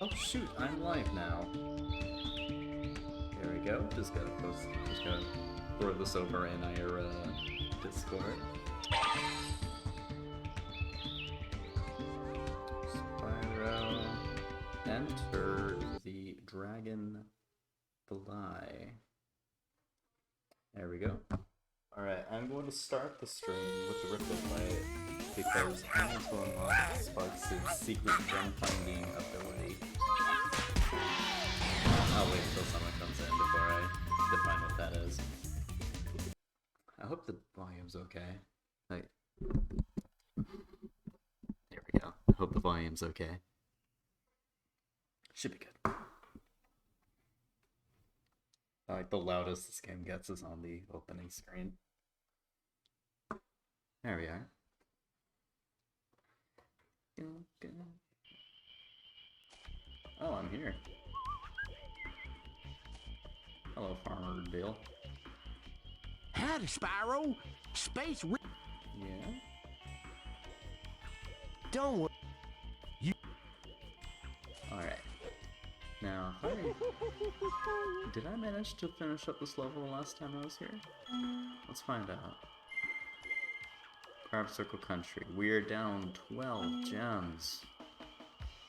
Oh shoot, I'm live now. There we go. Just gotta throw this over in our Discord. Spyro, enter the Dragonfly. There we go. Alright, I'm going to start the stream with the Dragonfly because I want to unlock Sparks' secret gem finding ability. I'll wait until someone comes in before I define what that is. I hope the volume's okay. Like, there we go. I hope the volume's okay. Should be good. Like, the loudest this game gets is on the opening screen. There we are. Oh, I'm here. Hello, Farmer Bill. Howdy, Spyro. Space. Yeah. Don't worry. All right. Now, did I manage to finish up this level the last time I was here? Let's find out. Crab Circle Country. We're down 12 gems.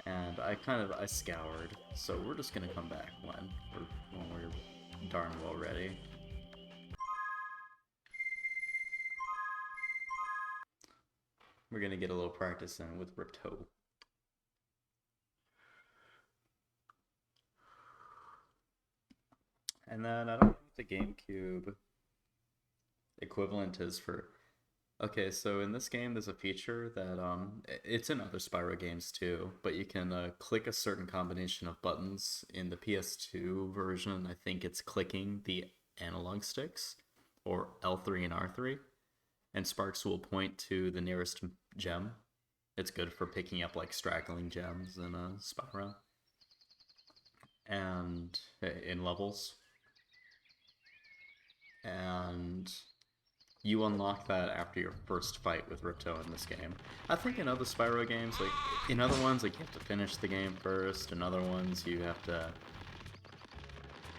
And I scoured, so we're just gonna come back when we're darn well ready. We're gonna get a little practice in with Ripto. And then I don't know what the GameCube equivalent is for. Okay, so in this game there's a feature that it's in other Spyro games too, but you can click a certain combination of buttons. In the PS2 version, I think it's clicking the analog sticks, or L3 and R3, and Sparks will point to the nearest gem. It's good for picking up like straggling gems in Spyro and in levels. And you unlock that after your first fight with Ripto in this game. I think in other Spyro games, like in other ones, like you have to finish the game first. In other ones, you have to.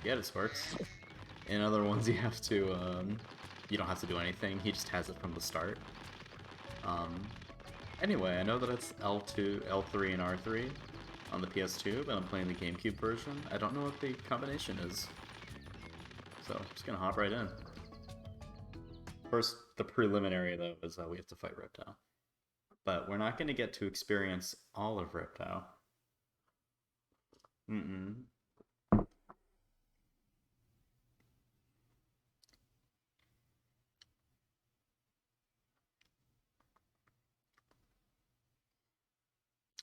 Yeah, this works. In other ones, you have to. You don't have to do anything. He just has it from the start. Anyway, I know that it's L2, L3, and R3 on the PS2, but I'm playing the GameCube version. I don't know what the combination is, so I'm just gonna hop right in. First, the preliminary, though, is we have to fight Ripto. But we're not going to get to experience all of Ripto.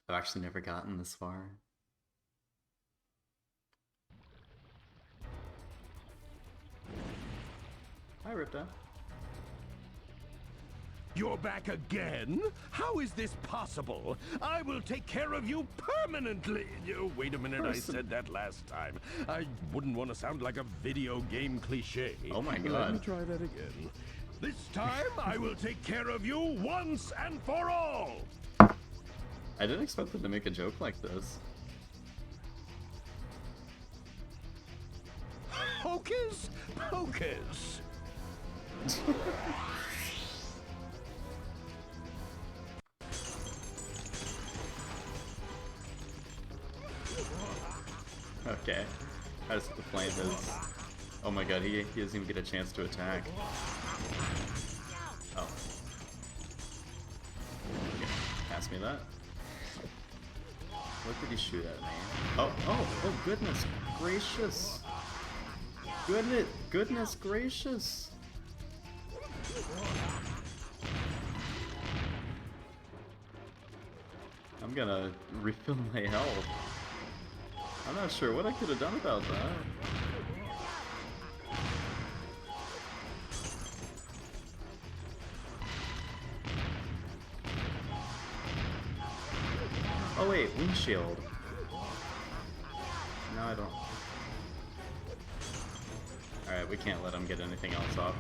I've actually never gotten this far. Hi, Ripto. You're back again? How is this possible? I will take care of you permanently. Oh, wait a minute, I said that last time. I wouldn't want to sound like a video game cliche. Oh my god. Let me try that again. This time, I will take care of you once and for all. I didn't expect them to make a joke like this. Hocus pocus. Okay. I just have to flame his. Oh my god, he doesn't even get a chance to attack. Oh. Okay. Pass me that. What did he shoot at me? Oh, goodness gracious. Goodness gracious. I'm gonna refill my health. I'm not sure what I could have done about that. Oh wait, windshield. No, I don't. Alright, we can't let him get anything else off.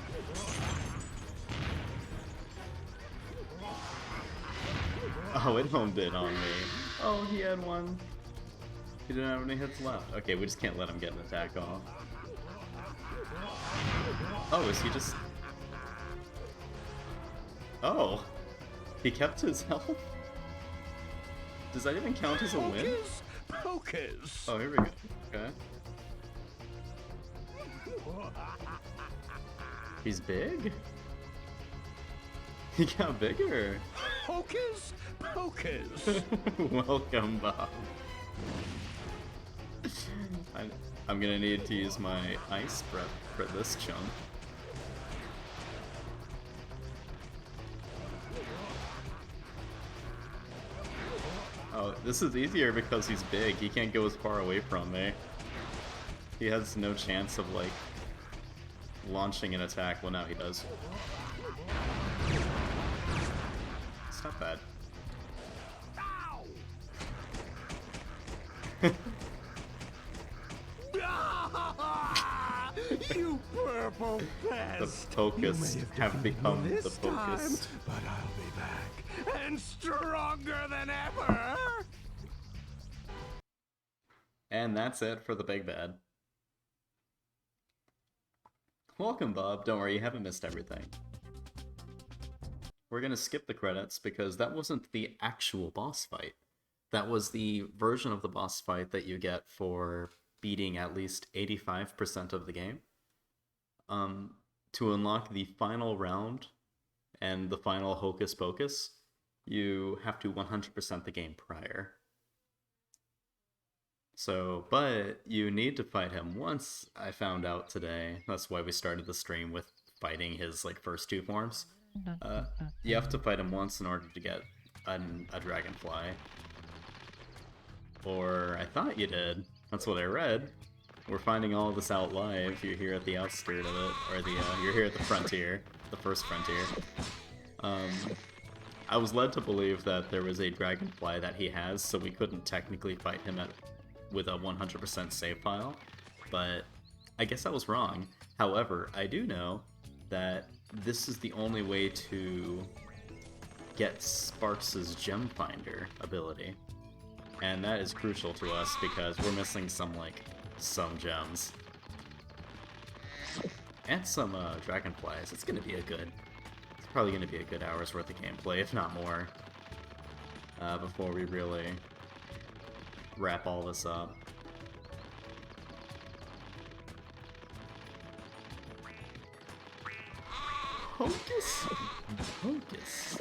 Oh, it homed in on me. Oh, he had one. He didn't have any hits left. Okay, we just can't let him get an attack off. Oh, is he just... Oh! He kept his health? Does that even count as a win? Pocus. Oh, here we go. Okay. He's big? He got bigger. Hocus pocus. Welcome, Bob. I'm gonna need to use my ice breath for this chunk. Oh, this is easier because he's big. He can't go as far away from me. He has no chance of, like, launching an attack. Well, now he does. It's not bad. You purple pest! The Pocus have become the Pocus. But I'll be back and stronger than ever. And that's it for the big bad. Welcome, Bob. Don't worry, you haven't missed everything. We're gonna skip the credits because that wasn't the actual boss fight. That was the version of the boss fight that you get for beating at least 85% of the game. To unlock the final round and the final Hocus Pocus, you have to 100% the game prior. So, but you need to fight him once, I found out today. That's why we started the stream with fighting his, like, first two forms. You have to fight him once in order to get a Dragonfly. Or I thought you did. That's what I read. We're finding all of this out live. You're here at the outskirt of it, or you're here at the frontier, the first frontier. I was led to believe that there was a Dragonfly that he has, so we couldn't technically fight him with a 100% save file, but I guess I was wrong. However, I do know that this is the only way to get Sparks' Gem Finder ability. And that is crucial to us because we're missing some gems. And some Dragonflies. It's probably gonna be a good hour's worth of gameplay, if not more, before we really wrap all this up. Hocus Pocus.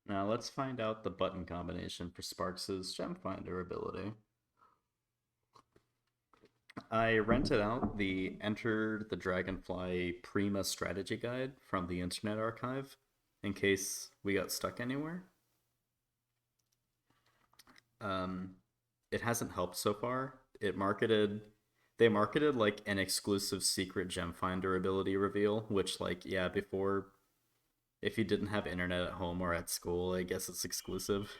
Now let's find out the button combination for Sparks' Gem Finder ability. I rented out the Enter the Dragonfly Prima strategy guide from the Internet Archive in case we got stuck anywhere. It hasn't helped so far. They marketed like an exclusive secret Gem Finder ability reveal, which, like, yeah, before, if you didn't have internet at home or at school, I guess it's exclusive.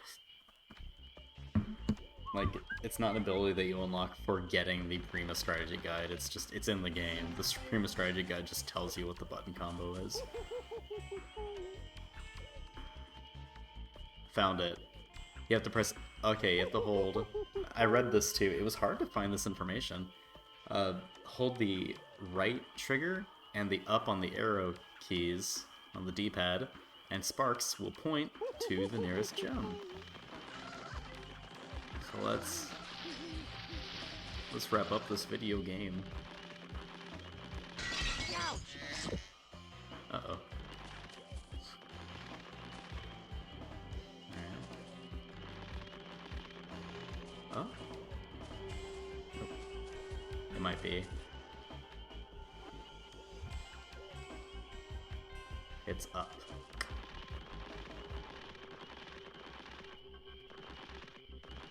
Like, it's not an ability that you unlock for getting the Prima strategy guide, it's in the game. The Prima strategy guide just tells you what the button combo is. Found it. You have to press, okay, you have to hold, I read this too, it was hard to find this information. Hold the right trigger and the up on the arrow keys on the D-pad, and Sparks will point to the nearest gem. So let's wrap up this video game. Uh-oh. Alright. Oh? It might be. It's up.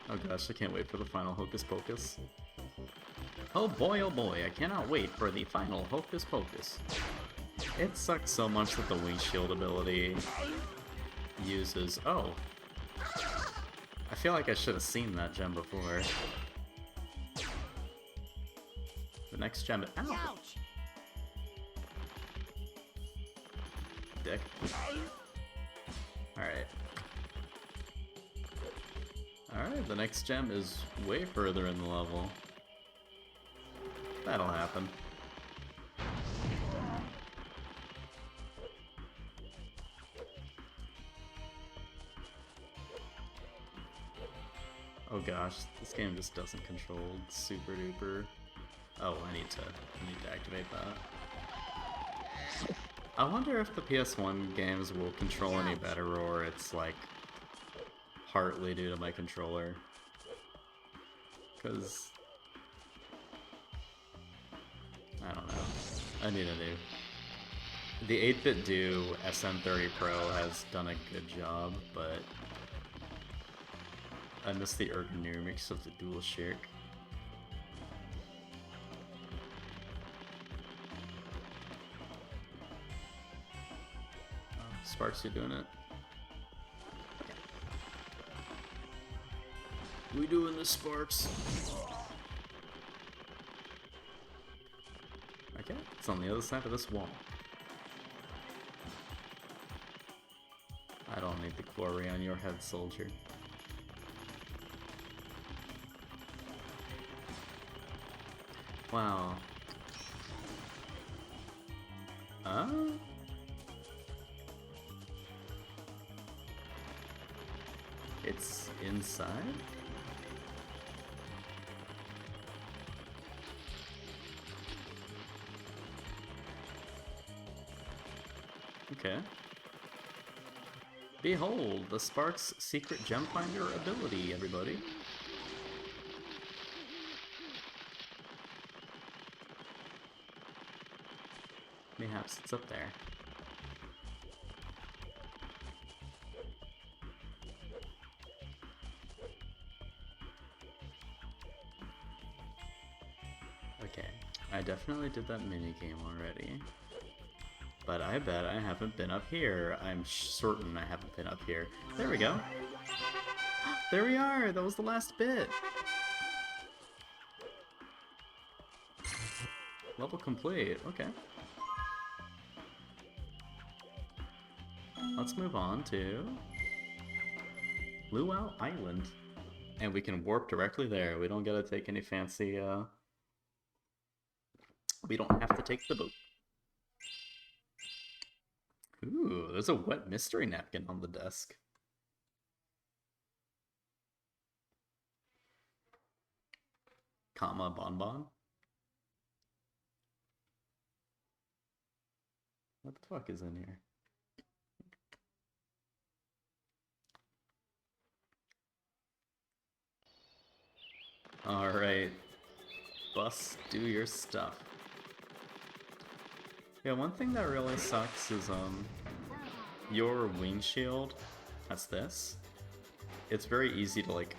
Oh gosh, I can't wait for the final Hocus Pocus. Oh boy, I cannot wait for the final Hocus Pocus. It sucks so much that the Wing Shield ability uses... Oh. I feel like I should have seen that gem before. The next gem... Ow! dick. Alright. Alright, the next gem is way further in the level. That'll happen. Oh gosh, this game just doesn't control super duper. Oh, I need to activate that. I wonder if the PS1 games will control any better, or it's like partly due to my controller. Cause I don't know. I need a new. The 8-bit do SM30 Pro has done a good job, but I miss the ergonomics of the DualShock. Sparks, you doing it? We doing this, Sparks? Okay, it's on the other side of this wall. I don't need the glory on your head, soldier. Wow. It's inside? Okay. Behold, the Sparks secret gem finder ability, everybody. Mayhaps it's up there. Okay, I definitely did that minigame already. But I bet I haven't been up here. I'm certain I haven't been up here. There we go. There we are! That was the last bit! Level complete, okay. Let's move on to Luau Island. And we can warp directly there. We don't gotta take any fancy, we don't have to take the boat. Ooh, there's a wet mystery napkin on the desk. Comma bonbon? What the fuck is in here? Alright. Bus, do your stuff. Yeah, one thing that really sucks is, your windshield, that's this. It's very easy to, like,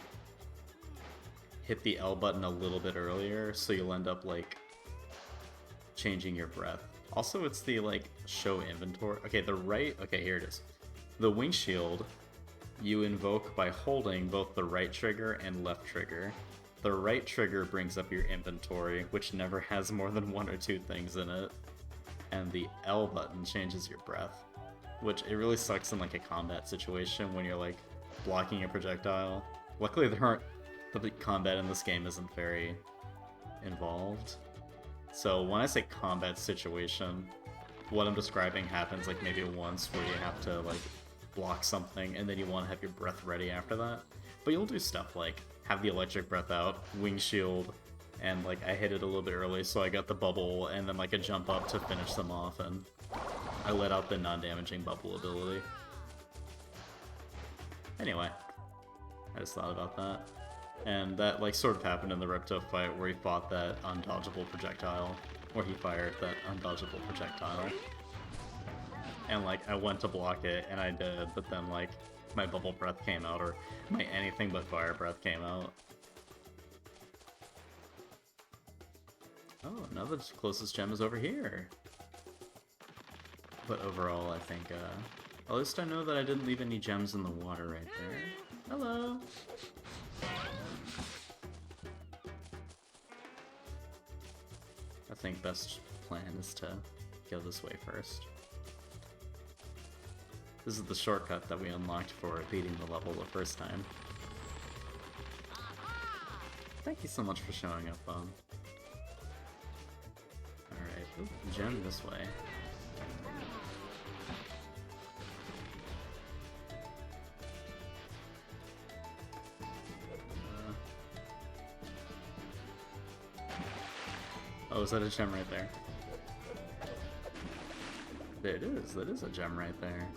hit the L button a little bit earlier, so you'll end up, like, changing your breath. Also, it's the, like, show inventory. Okay, okay, here it is. The windshield, you invoke by holding both the right trigger and left trigger. The right trigger brings up your inventory, which never has more than 1 or 2 things in it. And the L button changes your breath, which it really sucks in like a combat situation when you're like blocking a projectile. Luckily the combat in this game isn't very involved. So when I say combat situation, what I'm describing happens like maybe once where you have to like block something and then you want to have your breath ready after that. But you'll do stuff like have the electric breath out, windshield, and like I hit it a little bit early so I got the bubble and then like a jump up to finish them off, and I let out the non-damaging bubble ability. Anyway, I just thought about that. And that like sort of happened in the Repto fight where he fought that undodgeable projectile, where he fired that undodgeable projectile. And like I went to block it and I did, but then like my bubble breath came out, or my anything but fire breath came out. Oh, now the closest gem is over here. But overall, I think, at least I know that I didn't leave any gems in the water right there. Hello! I think best plan is to go this way first. This is the shortcut that we unlocked for beating the level the first time. Thank you so much for showing up, Alright, gem this way. Oh, is that a gem right there? There it is, that is a gem right there.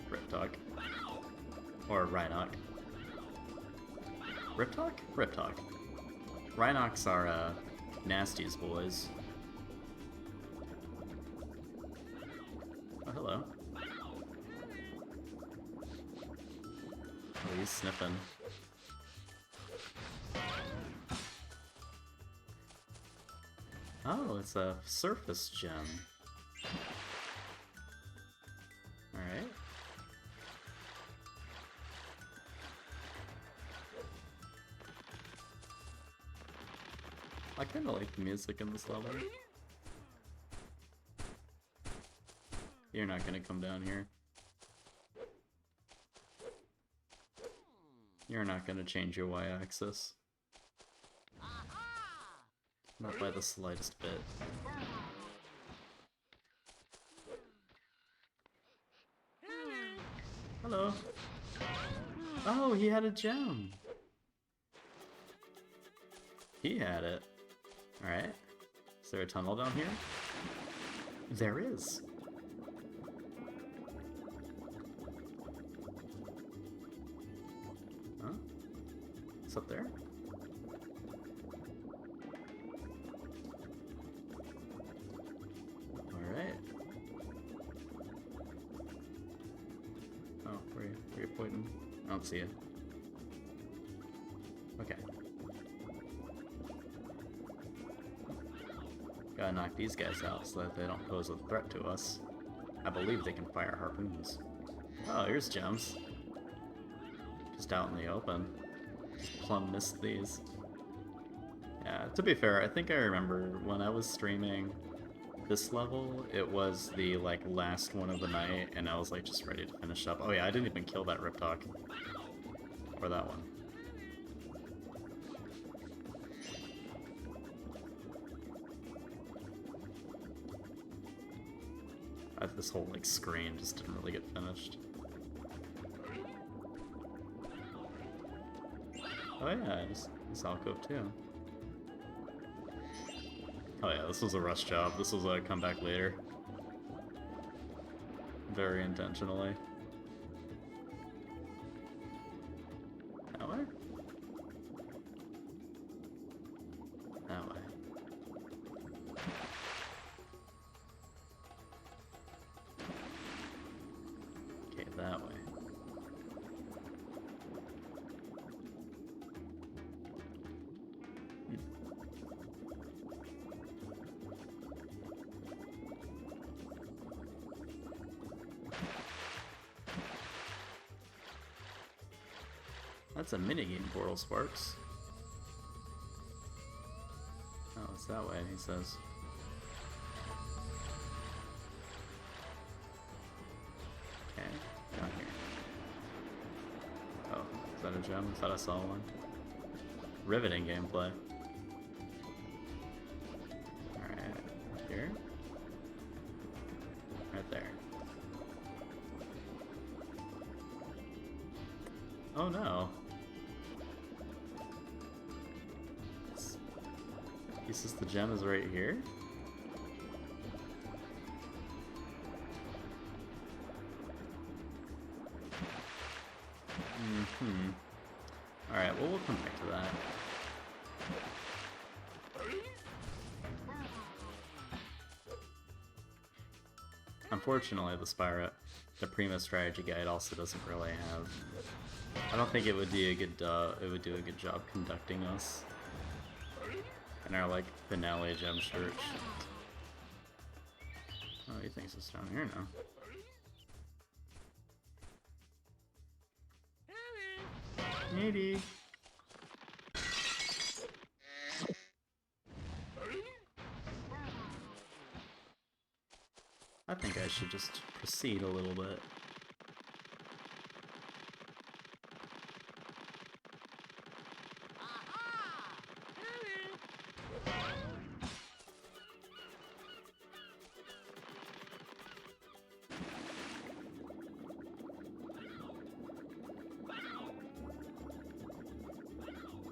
Riptalk. Or Rhinoc. Riptalk? Riptalk. Rhinocs are, nasties, boys. Oh, hello. Oh, he's sniffing. Oh, it's a surface gem. Alright. I kinda like the music in this level. You're not gonna come down here. You're not gonna change your y-axis. Not by the slightest bit. Hello. Oh, he had a gem. He had it. Alright. Is there a tunnel down here? There is. Huh? It's up there? Alright. Oh, where are you pointing? I don't see it. Okay. Gotta knock these guys out so that they don't pose a threat to us. I believe they can fire harpoons. Oh, here's gems. Just out in the open. Just plumb missed these. Yeah, to be fair, I think I remember when I was streaming this level, it was the, like, last one of the night, and I was, like, just ready to finish up. Oh yeah, I didn't even kill that Riptalk. Or that one. This whole, like, screen just didn't really get finished. Oh yeah, this alcove too. Oh yeah, this was a rush job. This was a come back later. Very intentionally. That way? That way. Okay, that way. That's a minigame, Portal Sparks. Oh, it's that way, he says. Okay, down here. Oh, is that a gem? I thought I saw one. Riveting gameplay. Alright, up here. Right there. Oh no. He says the gem is right here? Mm-hmm. Alright, well, we'll come back to that. Unfortunately, the Prima strategy guide also doesn't really have... I don't think it would be a good, it would do a good job conducting us in our, like, finale gem search. Oh, he thinks it's down here now. Maybe. I think I should just proceed a little bit.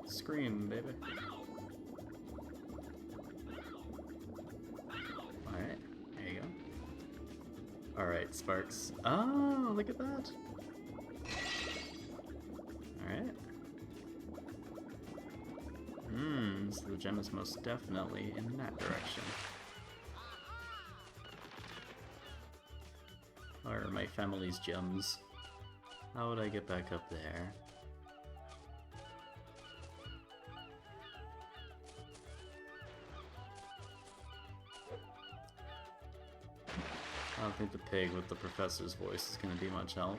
Scream, baby. Alright, there you go. Alright, Sparks. Oh, look at that. Alright. So the gem is most definitely in that direction. Or my family's gems. How would I get back up there? I don't think the pig with the professor's voice is going to be much help.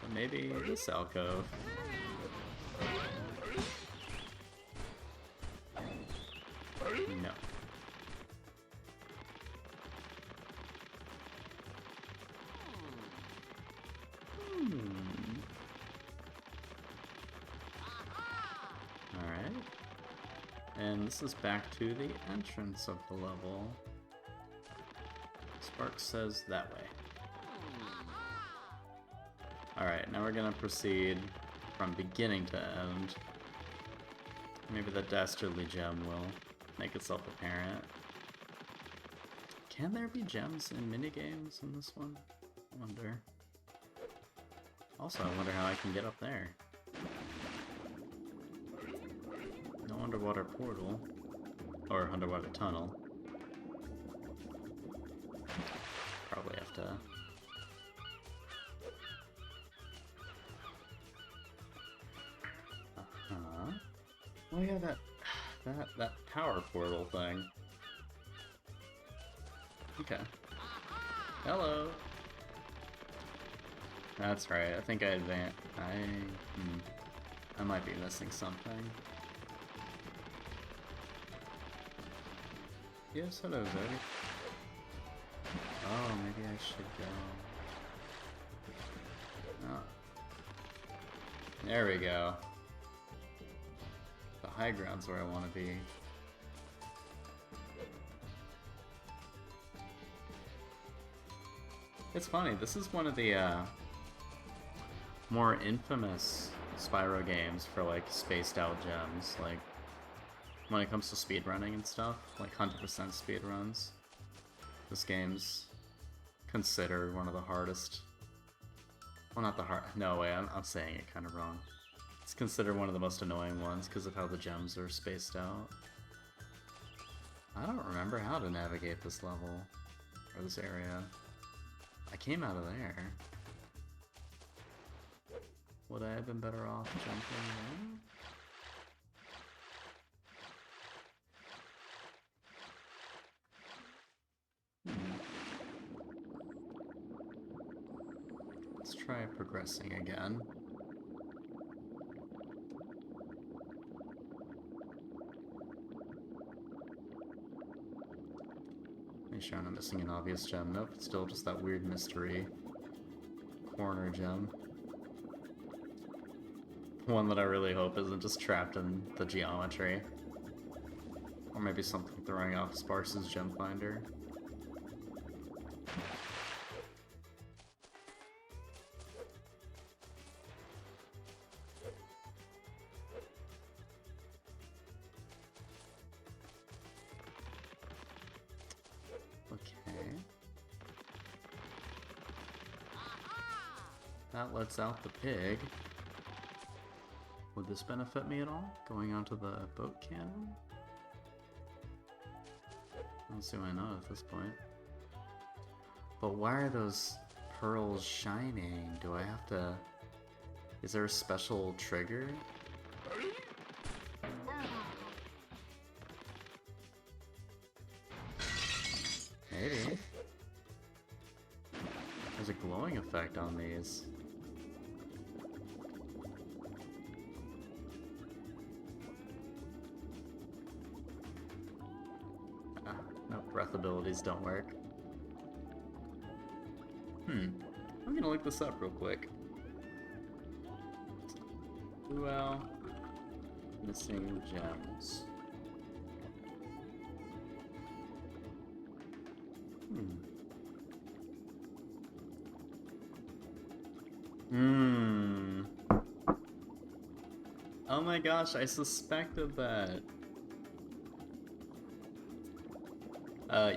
But maybe this alcove. No. Alright. And this is back to the entrance of the level. Sparks says that way. Alright, now we're gonna proceed from beginning to end. Maybe the dastardly gem will make itself apparent. Can there be gems in minigames in this one? I wonder. Also, I wonder how I can get up there. No underwater portal. Or underwater tunnel. Probably have to... Oh yeah, that power portal thing. Okay. Hello. That's right. I think I advanced. I might be missing something. Yes, hello, Zoe. Oh, maybe I should go. Oh. There we go. The high ground's where I want to be. It's funny, this is one of the more infamous Spyro games for like spaced out gems, like when it comes to speedrunning and stuff, like 100% speedruns. This game's considered one of the hardest. Well, not the hard. No way, I'm saying it kind of wrong. It's considered one of the most annoying ones because of how the gems are spaced out. I don't remember how to navigate this level or this area. I came out of there. Would I have been better off jumping there? Let's try progressing again. Make sure I'm not missing an obvious gem. Nope, it's still just that weird mystery corner gem. One that I really hope isn't just trapped in the geometry. Or maybe something throwing off Sparks' gem finder. Okay. That lets out the pig. Would this benefit me at all? Going onto the boat cannon? I don't see why not at this point. But why are those pearls shining? Do I have to... Is there a special trigger? Maybe. There's a glowing effect on these. Nope, breath abilities don't work. I'm gonna look this up real quick. Luau missing gems. Oh my gosh, I suspected that.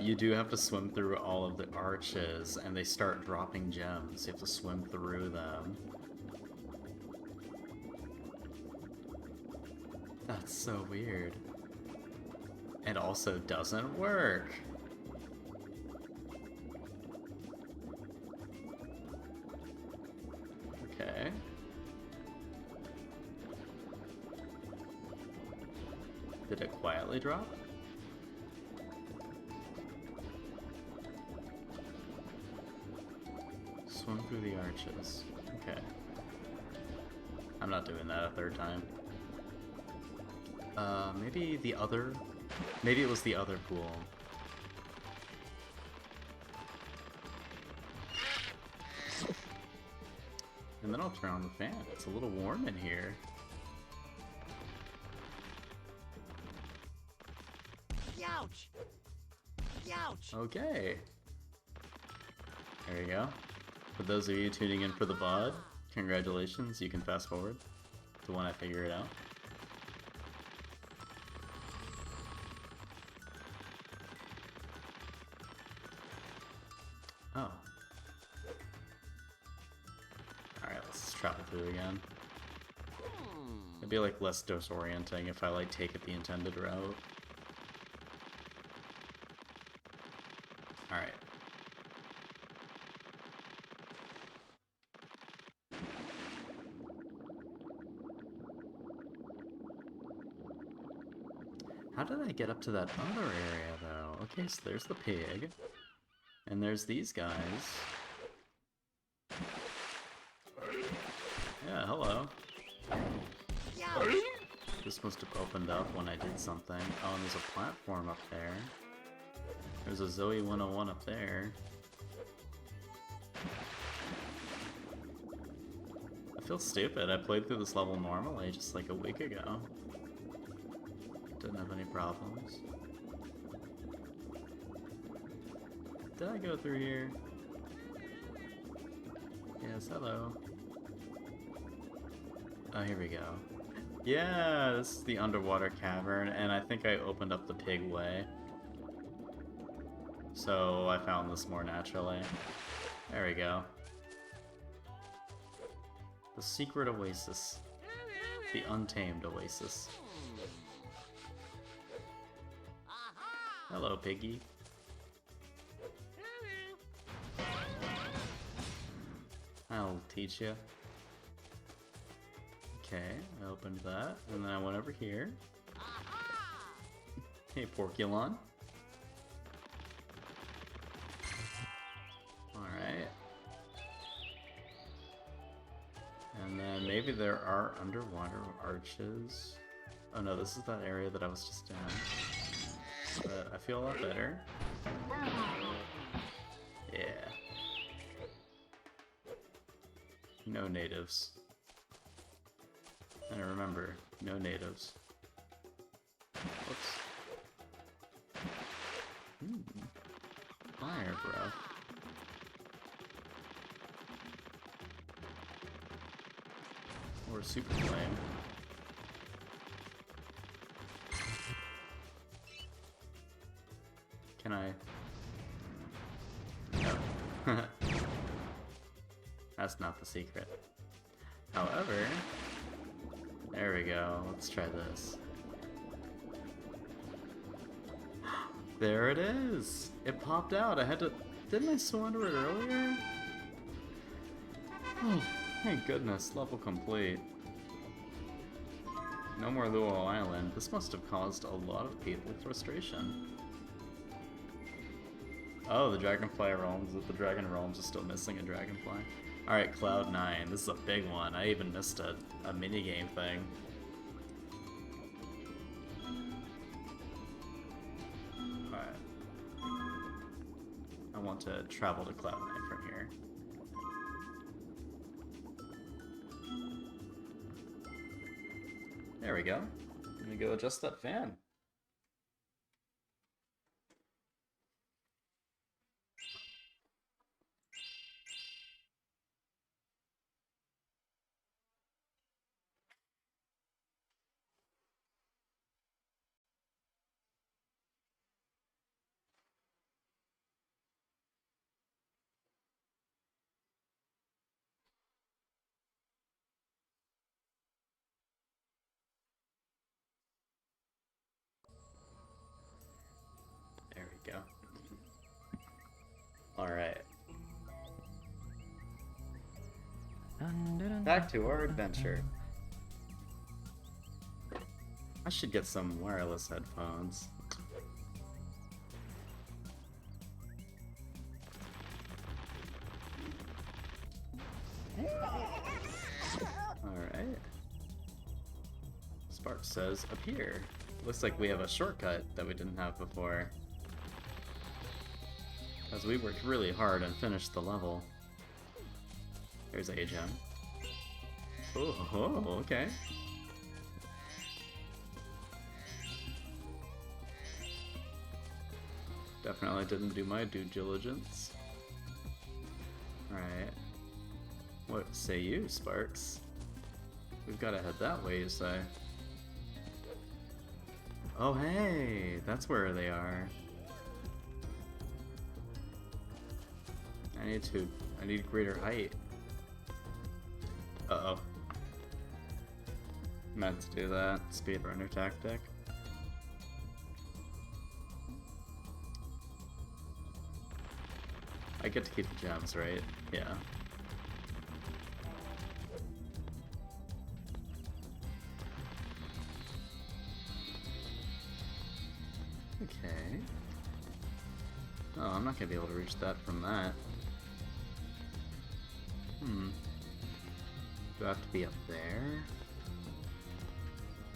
You do have to swim through all of the arches, and they start dropping gems. You have to swim through them. That's so weird. It also doesn't work. Okay. Did it quietly drop? Swim through the arches. Okay. I'm not doing that a third time. Maybe the other... Maybe it was the other pool. And then I'll turn on the fan. It's a little warm in here. Youch! Youch! Okay. There you go. For those of you tuning in for the VOD, congratulations, you can fast forward to when I figure it out. Oh. Alright, let's just travel through again. It'd be like less disorienting if I like take it the intended route. Alright. How did I get up to that other area, though? Okay, so there's the pig. And there's these guys. Yeah, hello. Youch! This must have opened up when I did something. Oh, and there's a platform up there. There's a Zoe 101 up there. I feel stupid. I played through this level normally just like a week ago. Didn't have any problems. Did I go through here? Yes, hello. Oh, here we go. Yeah, this is the underwater cavern, and I think I opened up the pig way. So I found this more naturally. There we go. The secret oasis. The untamed oasis. Hello, piggy. I'll teach you. Okay, I opened that, and then I went over here. Hey, Porculon. Alright. And then maybe there are underwater arches. Oh no, this is that area that I was just in. But I feel a lot better. Yeah. No natives. And remember, no natives. Whoops. Fire breath. Or super flame. Can I? No. That's not the secret. However, there we go. Let's try this. There it is! It popped out. I had to... Didn't I swim under it earlier? Oh, thank goodness. Level complete. No more Luau Island. This must have caused a lot of people frustration. Oh, the Dragonfly realms. The Dragon realms is still missing a Dragonfly. Alright, Cloud 9. This is a big one. I even missed a minigame thing. Alright. I want to travel to Cloud 9 from here. There we go. Let me go adjust that fan. There we go. Alright. Back to our adventure. I should get some wireless headphones. Alright. Spark says appear. Looks like we have a shortcut that we didn't have before. As we worked really hard and finished the level. There's a gem. Oh, okay. Definitely didn't do my due diligence. Alright. What say you, Sparks? We've got to head that way, you say. Oh, hey! That's where they are. I need greater height. Uh-oh. Meant to do that. Speedrunner tactic. I get to keep the gems, right? Yeah. Okay. Oh, I'm not gonna be able to reach that from that. Do I have to be up there?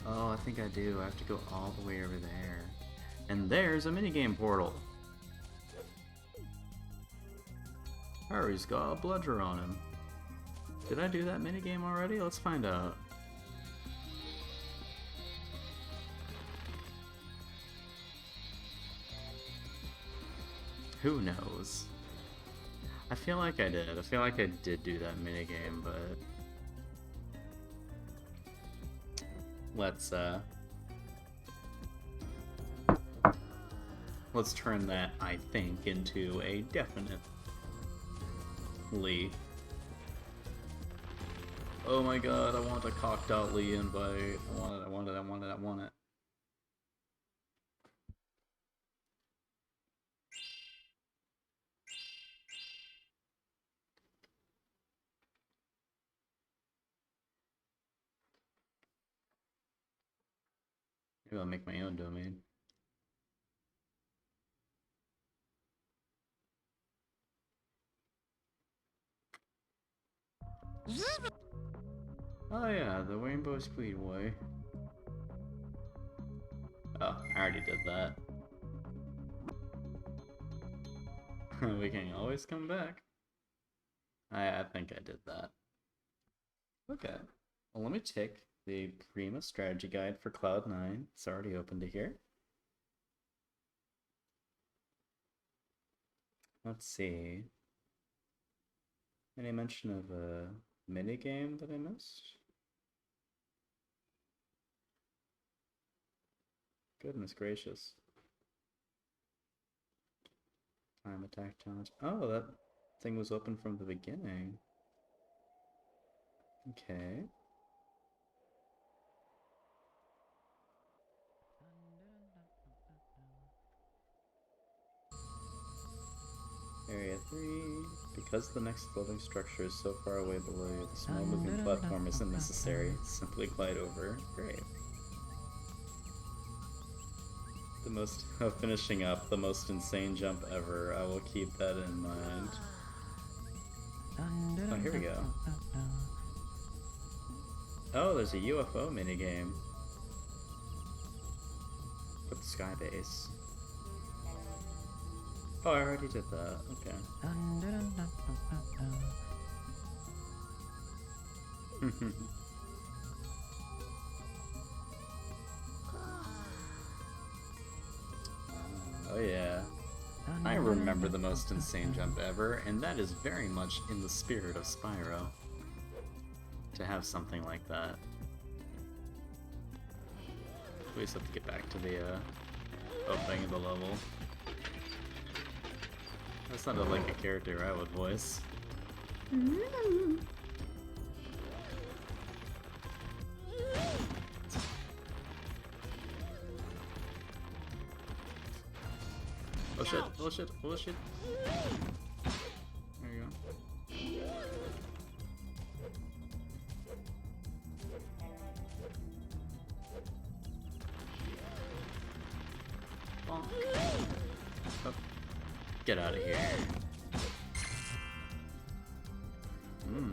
Oh, I think I do. I have to go all the way over there. And there's a minigame portal. Harry's got a bludger on him. Did I do that minigame already? Let's find out. Who knows? I feel like I did. I feel like I did do that minigame, but... Let's turn that, I think, into a definitely. Oh my god, I want a cocked-outly invite. I want it, I want it, I want it, I want it. Maybe I'll make my own domain. Oh yeah, the Rainbow Speedway. Oh, I already did that. We can always come back. I think I did that. Okay. Well, let me check the Prima strategy guide for Cloud 9. It's already open to here. Let's see. Any mention of a minigame that I missed? Goodness gracious. Time attack challenge. Oh, that thing was open from the beginning. Okay. Area 3. Because the next floating structure is so far away below you, the small moving platform isn't necessary. Simply glide over. Great. The most finishing up the most insane jump ever. I will keep that in mind. Oh, here we go. Oh, there's a UFO minigame. With the sky base. Oh, I already did that. Okay. Oh yeah. I remember the most insane jump ever, and that is very much in the spirit of Spyro. To have something like that. We just have to get back to the opening of the level. That sounded like a character I would voice. Oh shit, oh shit, oh shit. There you go. Bonk. Oh. Get out of here.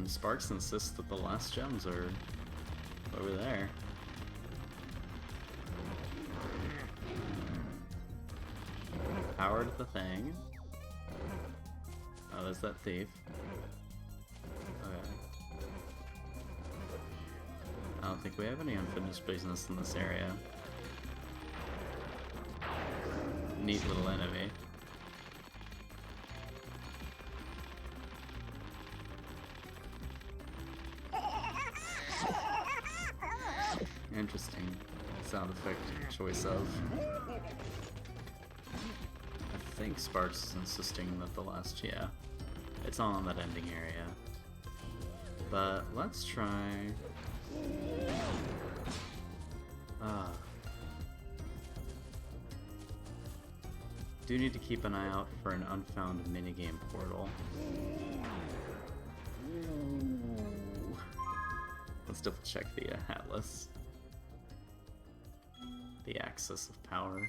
Sparks insists that the last gems are over there. Powered the thing. Oh, there's that thief. Okay. I don't think we have any unfinished business in this area. Neat little enemy. Interesting sound effect choice of. I think Sparks is insisting that the last, yeah, it's all in that ending area. But let's try. Do need to keep an eye out for an unfound minigame portal. Let's double check the atlas. The axis of power.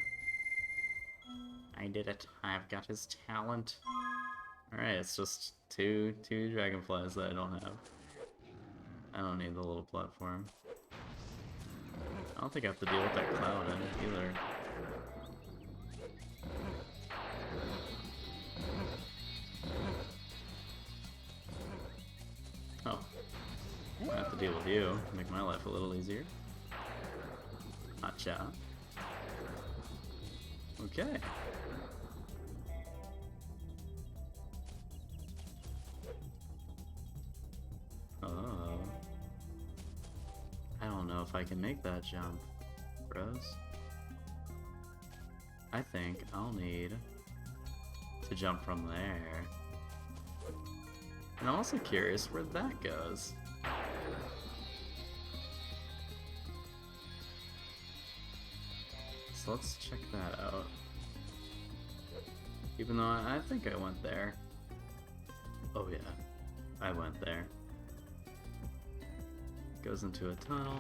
I did it. I've got his talent. Alright, it's just two dragonflies that I don't have. I don't need the little platform. I don't think I have to deal with that cloud in it either. Oh. I have to deal with you. Make my life a little easier. Gotcha. Okay. Oh. I don't know if I can make that jump, bros. I think I'll need to jump from there. And I'm also curious where that goes. So let's check that out. Even though I think I went there. Oh yeah, I went there. Goes into a tunnel.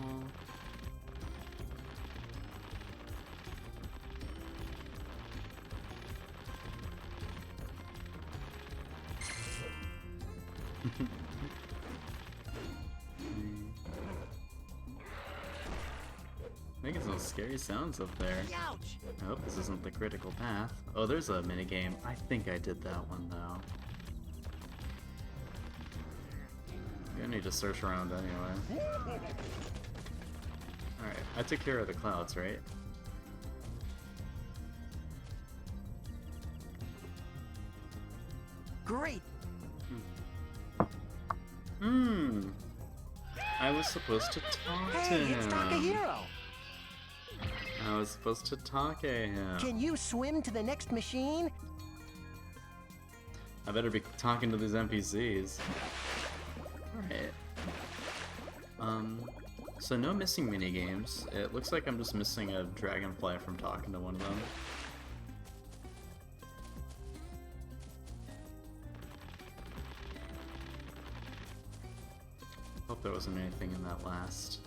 Making some scary sounds up there. Ouch! I hope this isn't the critical path. Oh, there's a minigame. I think I did that one though. Gonna need to search around anyway. Alright, I took care of the clouds, right? Great! I was supposed to talk to Hey, him. it's Takahiro! I was supposed to talk to him. Can you swim to the next machine? I better be talking to these NPCs. Alright. So no missing minigames. It looks like I'm just missing a dragonfly from talking to one of them. Hope there wasn't anything in that last.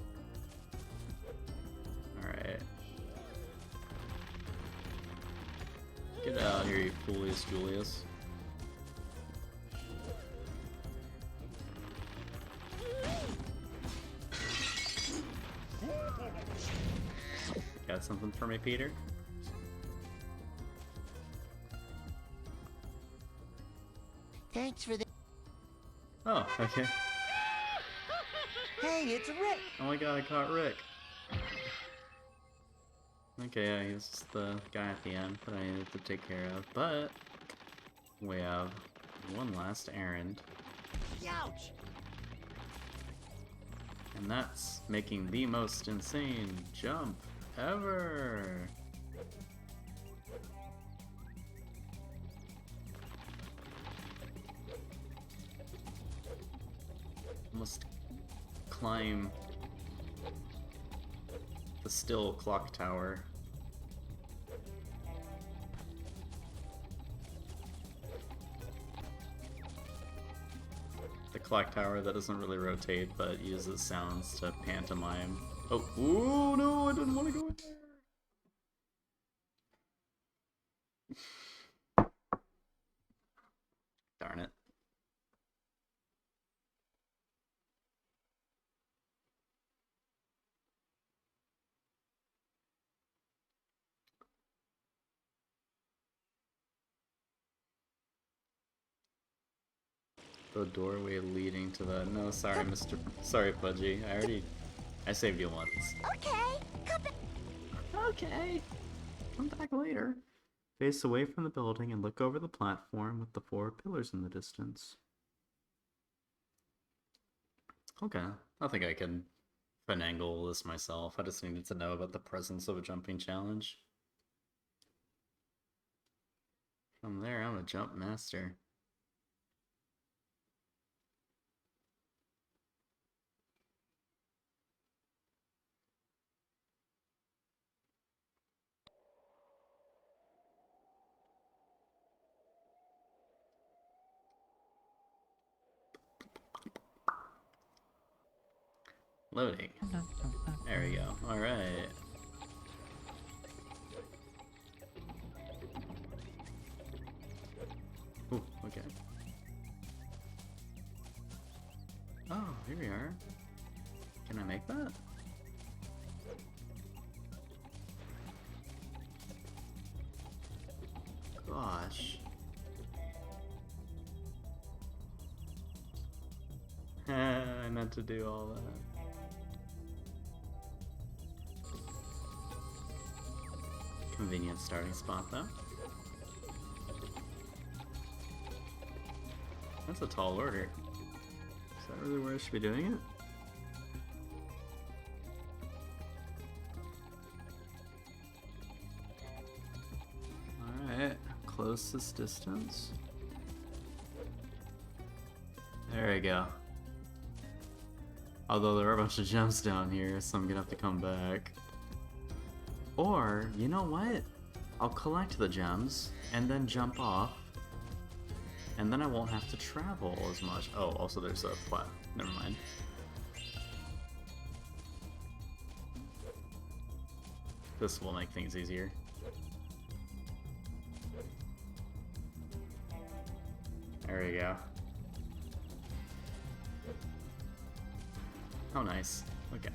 Alright. Get out of here, you foolish Julius. Got something for me, Peter? Thanks for the... Oh, okay. Hey, it's Rick! Oh my god, I caught Rick. Okay, yeah, he's just the guy at the end that I needed to take care of, but we have one last errand. Ouch! And that's making the most insane jump ever! Must climb the still clock tower. The clock tower that doesn't really rotate but uses sounds to pantomime. Oh, ooh, no, I didn't want to go in there. Darn it. The doorway leading to the... No, sorry, Mr. Sorry, Pudgy. I saved you once. Okay, come back. Okay. Come back later. Face away from the building and look over the platform with the 4 pillars in the distance. Okay. I think I can finagle this myself. I just needed to know about the presence of a jumping challenge. From there, I'm a jump master. Loading. There we go. Alright. Ooh, okay. Oh, here we are. Can I make that? Gosh. I meant to do all that. Convenient starting spot, though. That's a tall order. Is that really where I should be doing it? Alright, closest distance. There we go. Although there are a bunch of gems down here, so I'm gonna have to come back. Or, you know what? I'll collect the gems, and then jump off, and then I won't have to travel as much. Oh, also there's a plat. Never mind. This will make things easier. There we go. Oh, nice. Okay.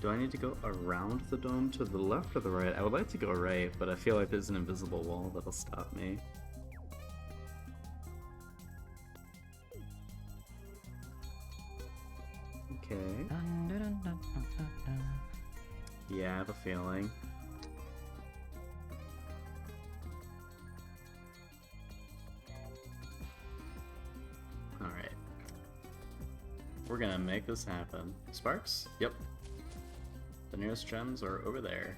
Do I need to go around the dome to the left or the right? I would like to go right, but I feel like there's an invisible wall that'll stop me. Okay. Yeah, I have a feeling. Alright. We're gonna make this happen. Sparks? Yep. The nearest gems are over there.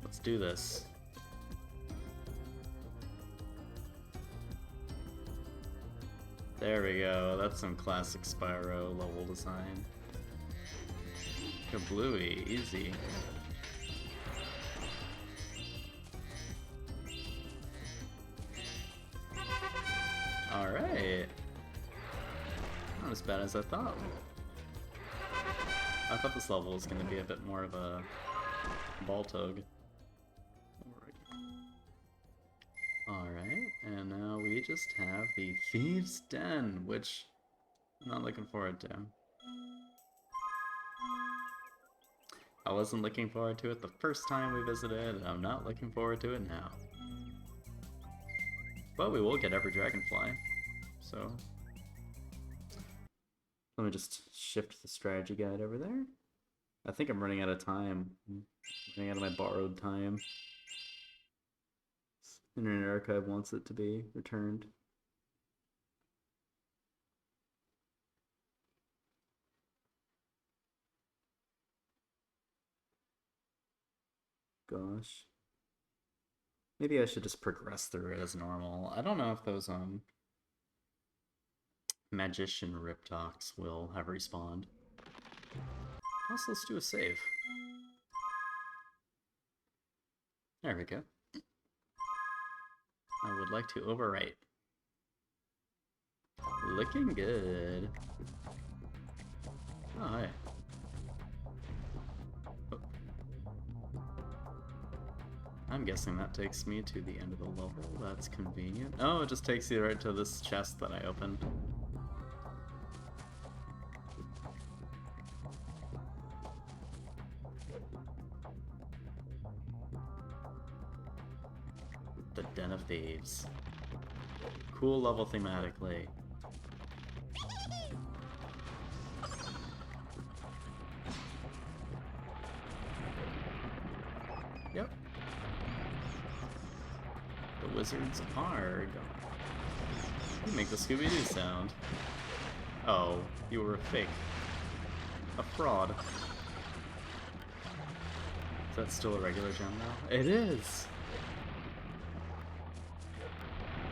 Let's do this. There we go. That's some classic Spyro level design. Kablooey, easy. Alright. Not as bad as I thought. I thought this level was going to be a bit more of a ball tug. Alright, and now we just have the Thieves' Den, which I'm not looking forward to. I wasn't looking forward to it the first time we visited, and I'm not looking forward to it now. But we will get every Dragonfly, so... Let me just shift the strategy guide over there. I think I'm running out of time. I'm running out of my borrowed time. Internet Archive wants it to be returned. Gosh. Maybe I should just progress through it as normal. I don't know if those Magician Riptocs will have respawned. Also, let's do a save. There we go. I would like to overwrite. Looking good. Oh, hi. Oh. I'm guessing that takes me to the end of the level. That's convenient. Oh, it just takes you right to this chest that I opened. The Den of Thieves. Cool level thematically. Yep. The wizards are gone. You make the Scooby-Doo sound. Oh, you were a fake. A fraud. Is that still a regular gem now? It is!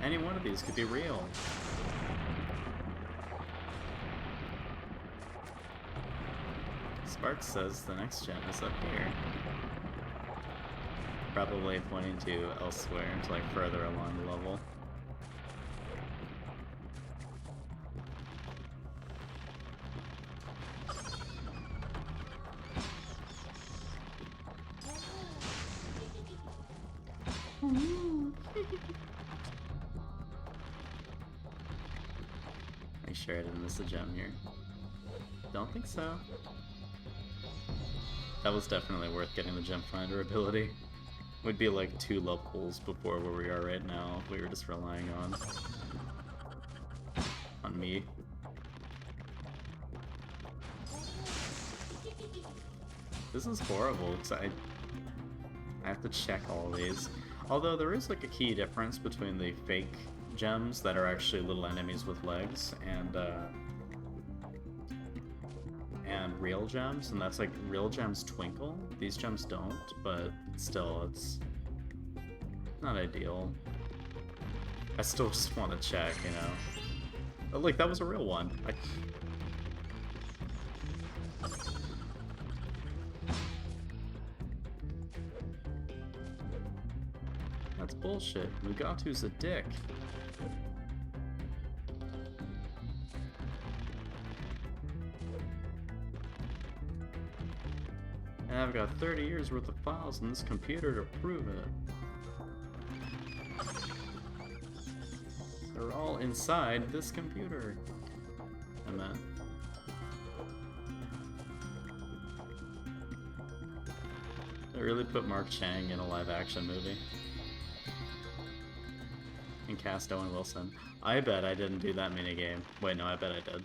Any one of these could be real. Sparks says the next gem is up here. Probably pointing to elsewhere, to like further along the level. Make sure I didn't miss a gem here. Don't think so. That was definitely worth getting the gem finder ability. Would be like 2 levels before where we are right now if we were just relying on me. This is horrible because I have to check all these. Although there is like a key difference between the fake gems that are actually little enemies with legs and real gems, and that's like real gems twinkle. These gems don't, but still, it's not ideal. I still just want to check, you know. Oh, look, that was a real one. That's bullshit. Mugatu's a dick. And I've got 30 years worth of files in this computer to prove it. They're all inside this computer. I meant. They really put Mark Chang in a live-action movie. And cast Owen Wilson. I bet I didn't do that minigame. Wait, no, I bet I did.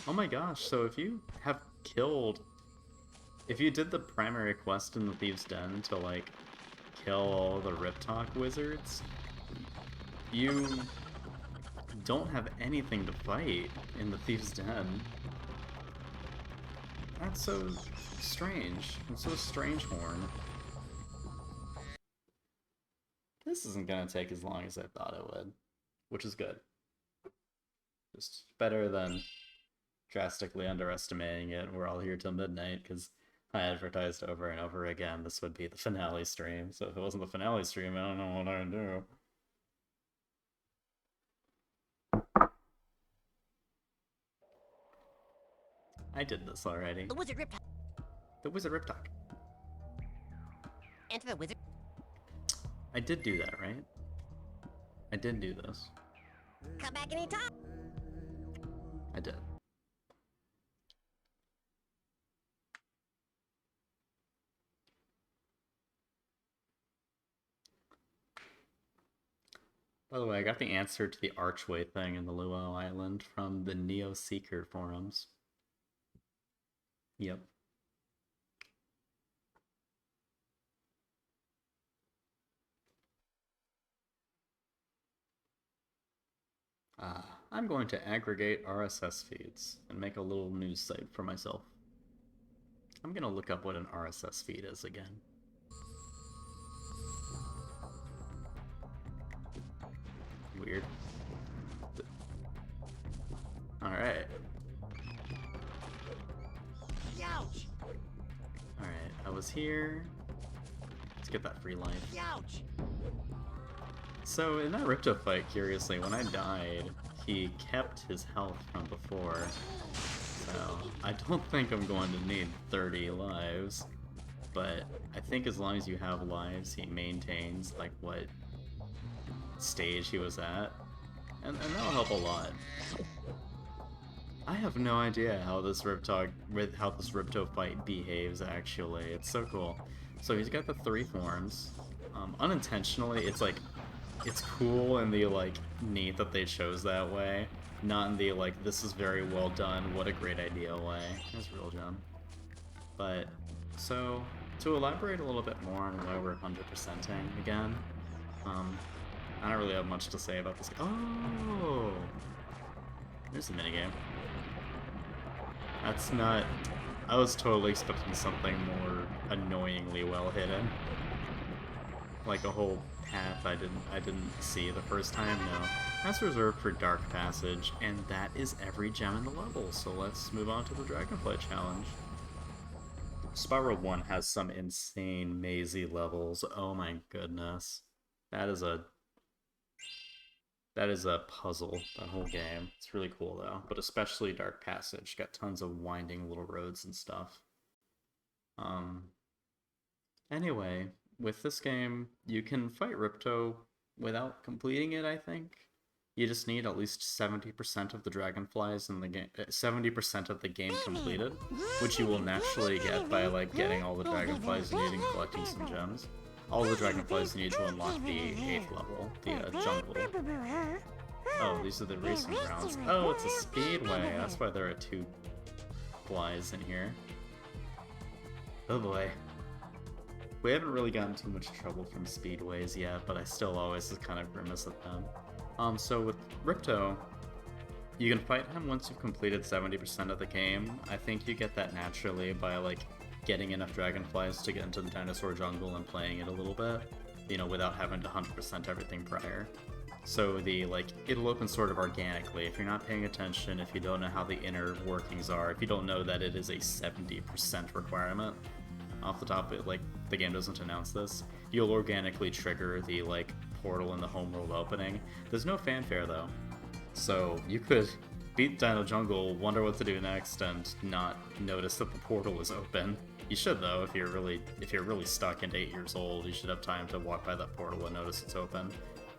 Oh my gosh, so if you have killed... If you did the primary quest in the Thieves' Den to, like, kill all the Riptok wizards, you don't have anything to fight in the Thieves' Den. That's so strange. It's so strange, Horn. This isn't gonna take as long as I thought it would, which is good. Just better than drastically underestimating it. We're all here till midnight, because I advertised over and over again this would be the finale stream, so if it wasn't the finale stream, I don't know what I'd do. I did this already. The wizard Riptide. The wizard Riptok. Enter the wizard. I did do that, right? I did do this. Come back anytime. I did. By the way, I got the answer to the archway thing in the Luau Island from the Neo Seeker forums. Yep. I'm going to aggregate RSS feeds and make a little news site for myself. I'm gonna look up what an RSS feed is again. Weird. Alright. Ouch! Alright, I was here. Let's get that free life. Ouch! So in that Ripto fight, curiously, when I died, he kept his health from before. So I don't think I'm going to need 30 lives, but I think as long as you have lives, he maintains like what stage he was at, and that'll help a lot. I have no idea how this Ripto fight behaves actually. It's so cool. So he's got the 3 forms. Unintentionally, it's cool in the like neat that they chose that way, not in the like this is very well done, what a great idea way. That's real gem. But so to elaborate a little bit more on why we're 100%ing again, I don't really have much to say about this. Oh, there's a minigame. That's not. I was totally expecting something more annoyingly well hidden, like a whole path I didn't see the first time. No, that's reserved for Dark Passage, and that is every gem in the level. So let's move on to the Dragonfly challenge. Spyro 1 has some insane mazy levels. Oh my goodness, that is a puzzle, that whole game. It's really cool though, but especially Dark Passage. Got tons of winding little roads and stuff. Anyway, with this game, you can fight Ripto without completing it, I think. You just need at least 70% of the dragonflies in the game, 70% of the game completed, which you will naturally get by like getting all the dragonflies you need and collecting some gems. All the dragonflies you need to unlock the 8th level, the jungle. Oh, these are the racing grounds. Oh, it's a speedway. That's why there are 2 flies in here. Oh boy. We haven't really gotten too much trouble from speedways yet, but I still always just kind of grimace at them. So with Ripto, you can fight him once you've completed 70% of the game. I think you get that naturally by like getting enough dragonflies to get into the dinosaur jungle and playing it a little bit, you know, without having to 100% everything prior. So it'll open sort of organically if you're not paying attention, if you don't know how the inner workings are, if you don't know that it is a 70% requirement. Off the top of it, like, the game doesn't announce this, you'll organically trigger the, like, portal in the homeworld opening. There's no fanfare, though. So you could beat Dino Jungle, wonder what to do next, and not notice that the portal is open. You should, though, if you're really stuck and 8 years old, you should have time to walk by that portal and notice it's open.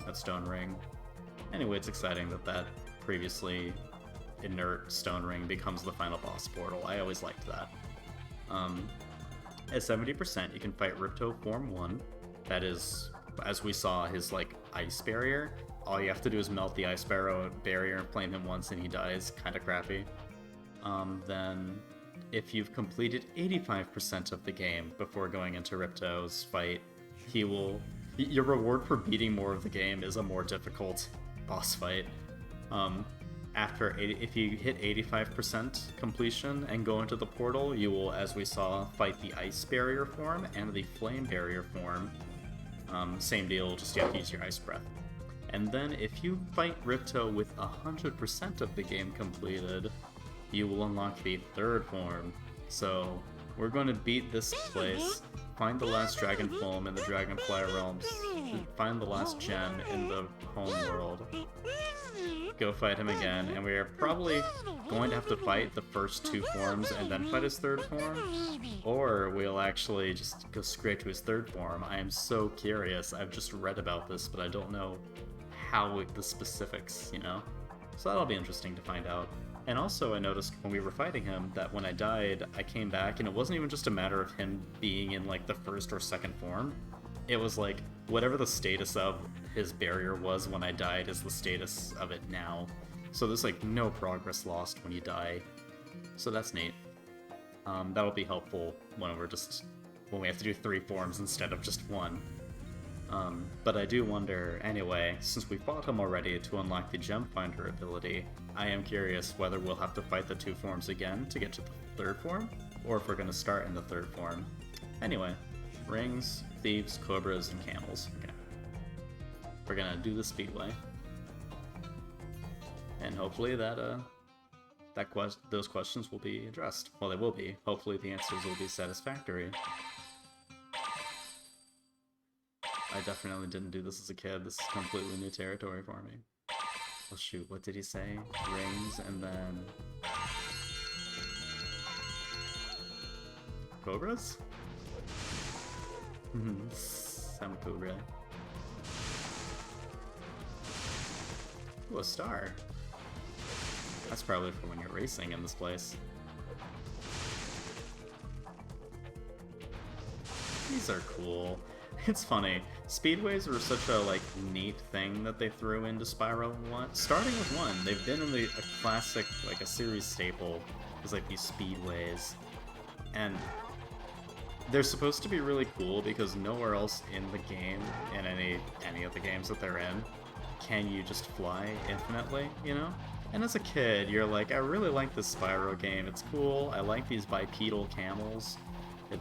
That stone ring. Anyway, it's exciting that previously inert stone ring becomes the final boss portal. I always liked that. At 70%, you can fight Ripto Form 1. That is, as we saw, his, like, ice barrier. All you have to do is melt the ice barrier and flame him once and he dies. Kinda crappy. Then, if you've completed 85% of the game before going into Ripto's fight, your reward for beating more of the game is a more difficult boss fight. If you hit 85% completion and go into the portal, you will, as we saw, fight the ice barrier form and the flame barrier form. Same deal, just you have to use your ice breath. And then if you fight Ripto with 100% of the game completed, you will unlock the 3rd form. So we're going to beat this place, find the last dragon foam in the Dragonfly realms, find the last gem in the home world, go fight him again, and we are probably going to have to fight the first 2 forms and then fight his 3rd form, or we'll actually just go straight to his 3rd form. I am so curious. I've just read about this, but I don't know the specifics, you know? So that'll be interesting to find out. And also I noticed when we were fighting him that when I died, I came back and it wasn't even just a matter of him being in like the 1st or 2nd form. it was like whatever the status of his barrier was when I died is the status of it now. So there's like no progress lost when you die. So that's neat. That'll be helpful when we have to do 3 forms instead of just 1. But I do wonder, anyway, since we fought him already to unlock the Gem Finder ability, I am curious whether we'll have to fight the 2 forms again to get to the 3rd form, or if we're going to start in the 3rd form. Anyway, rings, thieves, cobras, and camels. Okay. We're going to do the speedway. And hopefully those questions will be addressed. Well, they will be. Hopefully the answers will be satisfactory. I definitely didn't do this as a kid. This is completely new territory for me. Oh shoot, what did he say? Rings and then... Cobras? Some cobra. Ooh, a star. That's probably for when you're racing in this place. These are cool. It's funny. Speedways were such a neat thing that they threw into Spyro 1. Starting with 1, they've been in a classic, a series staple. Is these speedways, and they're supposed to be really cool because nowhere else in the game, in any of the games that they're in, can you just fly infinitely, you know? And as a kid, you're like, I really like this Spyro game. It's cool. I like these bipedal camels.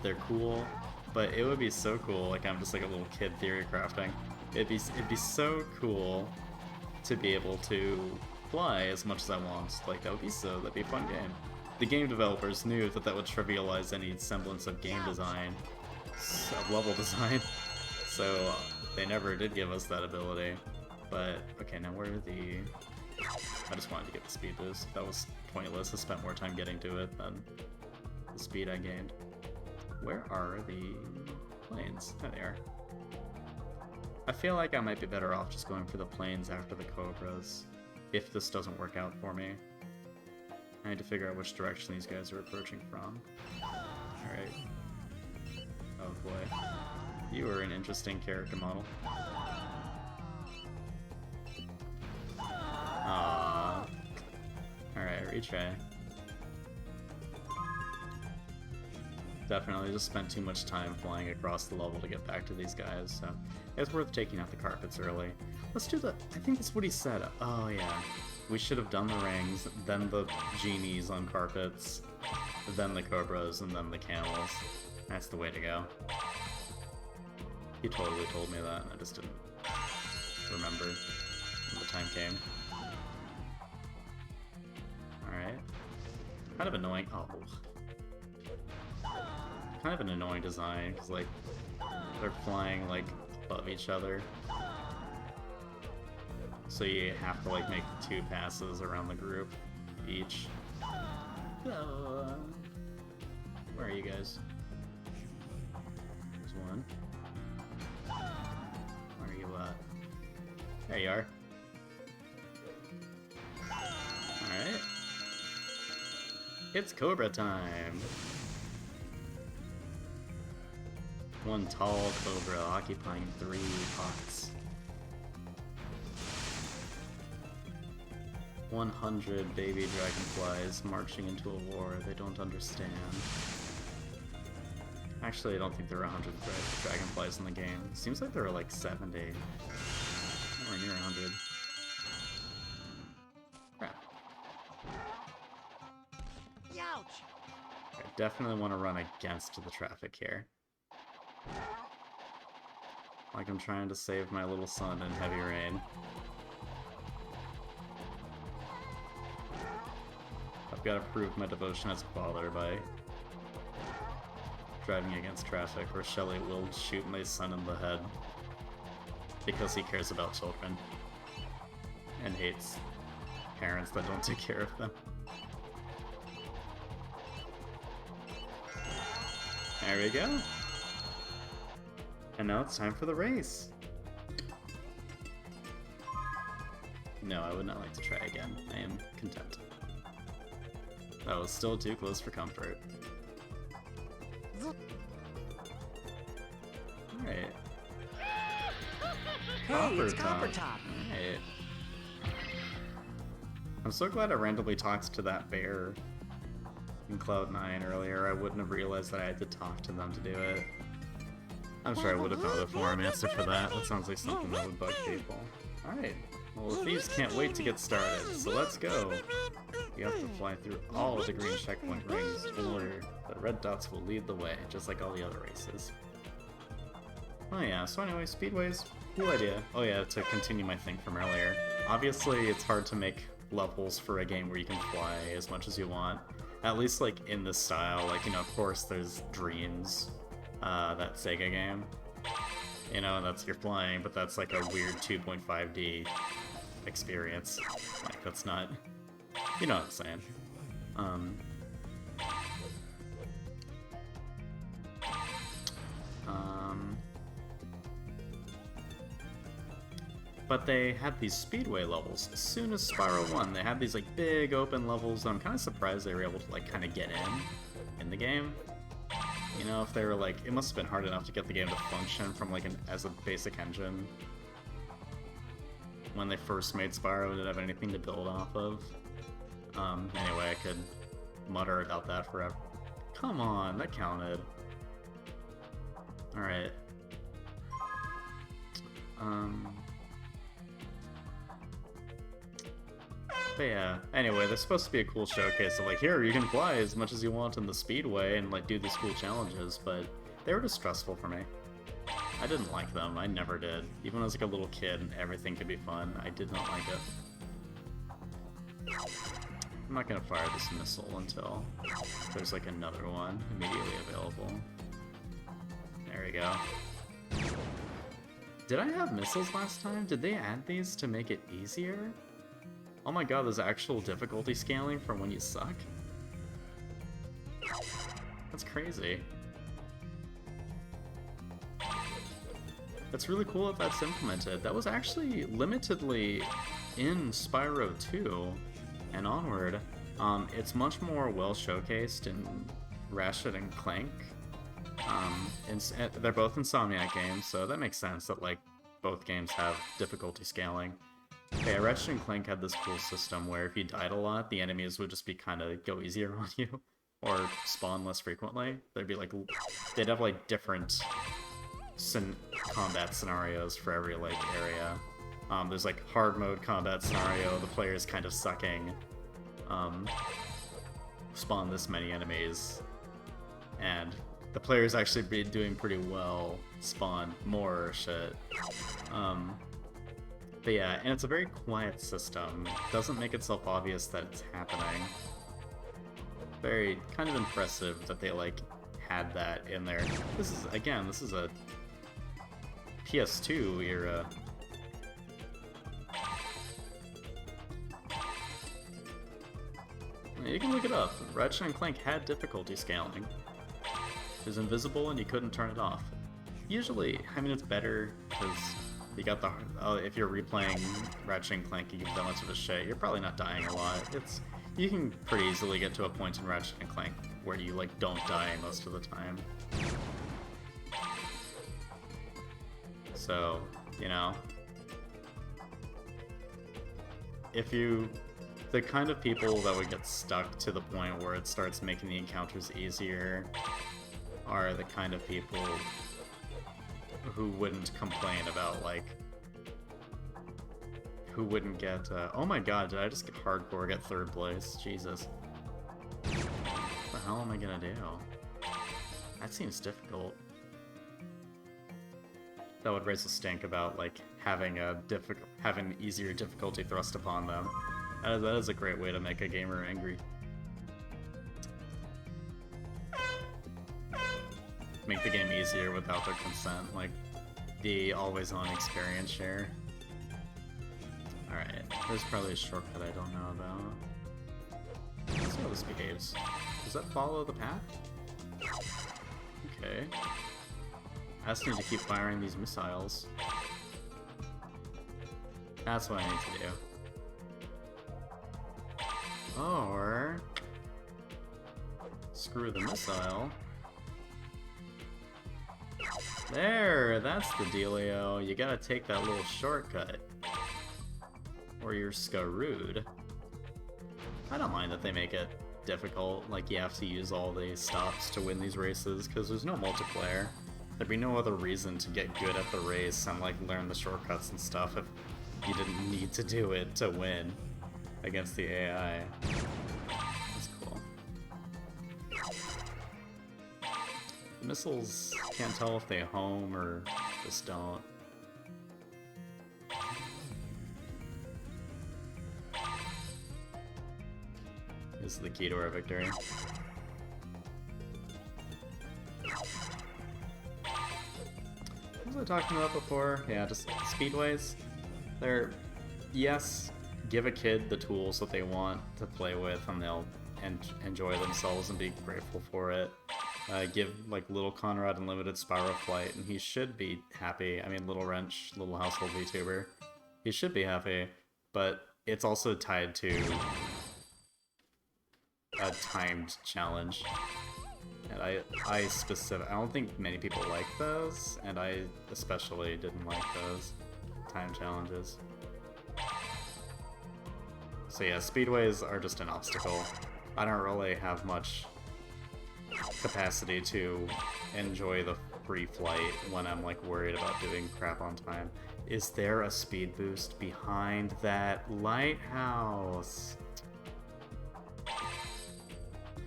They're cool. But it would be so cool, I'm just a little kid theory crafting. It'd be so cool to be able to fly as much as I want. That'd be a fun game. The game developers knew that would trivialize any semblance of game design, of level design, so they never did give us that ability. But, okay, now where are the... I just wanted to get the speed boost. That was pointless. I spent more time getting to it than the speed I gained. Where are the planes? There they are. I feel like I might be better off just going for the planes after the cobras, if this doesn't work out for me. I need to figure out which direction these guys are approaching from. Alright. Oh boy. You are an interesting character model. Aww. Alright, retry. Definitely just spent too much time flying across the level to get back to these guys, so it's worth taking out the carpets early. Let's do the... I think that's what he said. Oh yeah. We should have done the rings, then the genies on carpets, then the cobras, and then the camels. That's the way to go. He totally told me that, I just didn't remember when the time came. Alright. Kind of annoying. Oh. Kind of an annoying design, because they're flying above each other. So you have to make 2 passes around the group each. Hello. Where are you guys? There's one. Where are you at? There you are. Alright. It's Cobra time! One tall cobra occupying 3 pots. 100 baby dragonflies marching into a war they don't understand. Actually, I don't think there are 100 dragonflies in the game. Seems like there are 70. Nowhere near 100. Crap. Ouch! I definitely want to run against the traffic here. I'm trying to save my little son in heavy rain. I've got to prove my devotion as a father by driving against traffic, or Shelly will shoot my son in the head because he cares about children and hates parents that don't take care of them. There we go. And now it's time for the race. No, I would not like to try again. I am content. That was still too close for comfort. Alright. Hey, it's Copper Top. Right. I'm so glad I randomly talked to that bear in Cloud 9 earlier. I wouldn't have realized that I had to talk to them to do it. I'm sure I would have found a forum answer for that. That sounds like something that would bug people. Alright, well the thieves can't wait to get started, so let's go! You have to fly through all of the green checkpoint rings in order. The red dots will lead the way, just like all the other races. Oh yeah, so anyway, speedways, cool idea. Oh yeah, to continue my thing from earlier. Obviously, it's hard to make levels for a game where you can fly as much as you want. At least, like, in this style. Like, you know, of course there's Dreams, that Sega game. You know, and that's you're flying, but that's like a weird 2.5D experience. Like, that's not... You know what I'm saying. But they had these speedway levels. As soon as Spyro 1, they had these like big open levels that I'm kind of surprised they were able to like kind of get in the game. You know, if they were like, it must have been hard enough to get the game to function from like as a basic engine. When they first made Spyro, it didn't have anything to build off of. Anyway, I could mutter about that forever. Come on, that counted. Alright. But yeah, anyway, there's supposed to be a cool showcase of like, here, you can fly as much as you want in the speedway and like do these cool challenges, but they were just stressful for me. I didn't like them, I never did. Even when I was like a little kid and everything could be fun, I did not like it. I'm not gonna fire this missile until there's like another one immediately available. There we go. Did I have missiles last time? Did they add these to make it easier? Oh my god, there's actual difficulty scaling from when you suck? That's crazy. That's really cool that that's implemented. That was actually limitedly in Spyro 2 and onward. It's much more well showcased in Ratchet and Clank. They're both Insomniac games, so that makes sense that like both games have difficulty scaling. Okay, Ratchet and Clank had this cool system where if you died a lot, the enemies would just be kind of go easier on you, or spawn less frequently. They'd be like, they'd have like different combat scenarios for every like area. There's like hard mode combat scenario, the player's kind of sucking. Spawn this many enemies, and the player's actually be doing pretty well, spawn more shit. But yeah, and it's a very quiet system. It doesn't make itself obvious that it's happening. Very kind of impressive that they like had that in there. This is, again, this is a PS2 era. You can look it up. Ratchet and Clank had difficulty scaling. It was invisible and you couldn't turn it off. Usually, I mean, it's better because you got the... if you're replaying Ratchet and Clank, you give that much of a shit, you're probably not dying a lot. You can pretty easily get to a point in Ratchet and Clank where you, like, don't die most of the time. So, you know... If you... The kind of people that would get stuck to the point where it starts making the encounters easier are the kind of people who wouldn't complain about, like... Who wouldn't get, oh my god, did I just get hardcore, get third place? Jesus. What the hell am I gonna do? That seems difficult. That would raise a stink about, like, having easier difficulty thrust upon them. That is a great way to make a gamer angry. Make the game easier without their consent, like the always-on experience share. Alright, there's probably a shortcut I don't know about. Let's see how this behaves. Does that follow the path? Okay. I just need to keep firing these missiles. That's what I need to do. Or... screw the missile. There, that's the dealio. You gotta take that little shortcut. Or you're screwed. I don't mind that they make it difficult, like you have to use all these stops to win these races, because there's no multiplayer. There'd be no other reason to get good at the race and like learn the shortcuts and stuff if you didn't need to do it to win against the AI. That's cool. The missiles can't tell if they home or just don't. This is the key to our victory. What was I talking about before? Yeah, just speedways. They're, yes, give a kid the tools that they want to play with and they'll enjoy themselves and be grateful for it. Give like little Conrad unlimited Spyro flight and he should be happy. I mean, little Wrench, little household VTuber, he should be happy, but it's also tied to a timed challenge. And I don't think many people like those, and I especially didn't like those time challenges. So yeah, speedways are just an obstacle. I don't really have much capacity to enjoy the free flight when I'm like worried about doing crap on time. Is there a speed boost behind that lighthouse?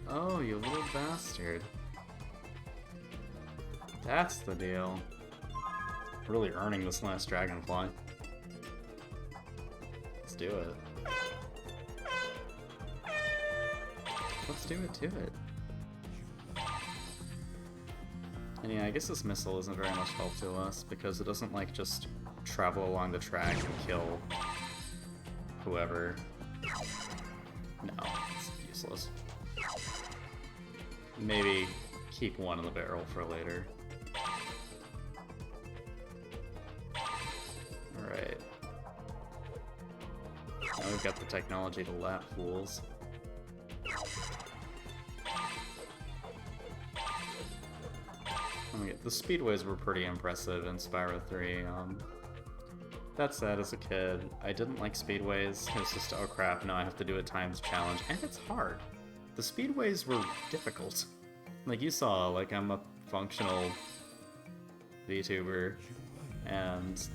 Oh, you little bastard. That's the deal. Really earning this last Dragonfly. Let's do it. Let's do it to it. And yeah, I guess this missile isn't very much help to us because it doesn't like just travel along the track and kill whoever. No, it's useless. Maybe keep one in the barrel for later. Alright. Now we've got the technology to lap fools. The speedways were pretty impressive in Spyro 3. That said, as a kid, I didn't like speedways. It was just, oh crap, no, I have to do a times challenge. And it's hard. The speedways were difficult. Like you saw, like I'm a functional VTuber, and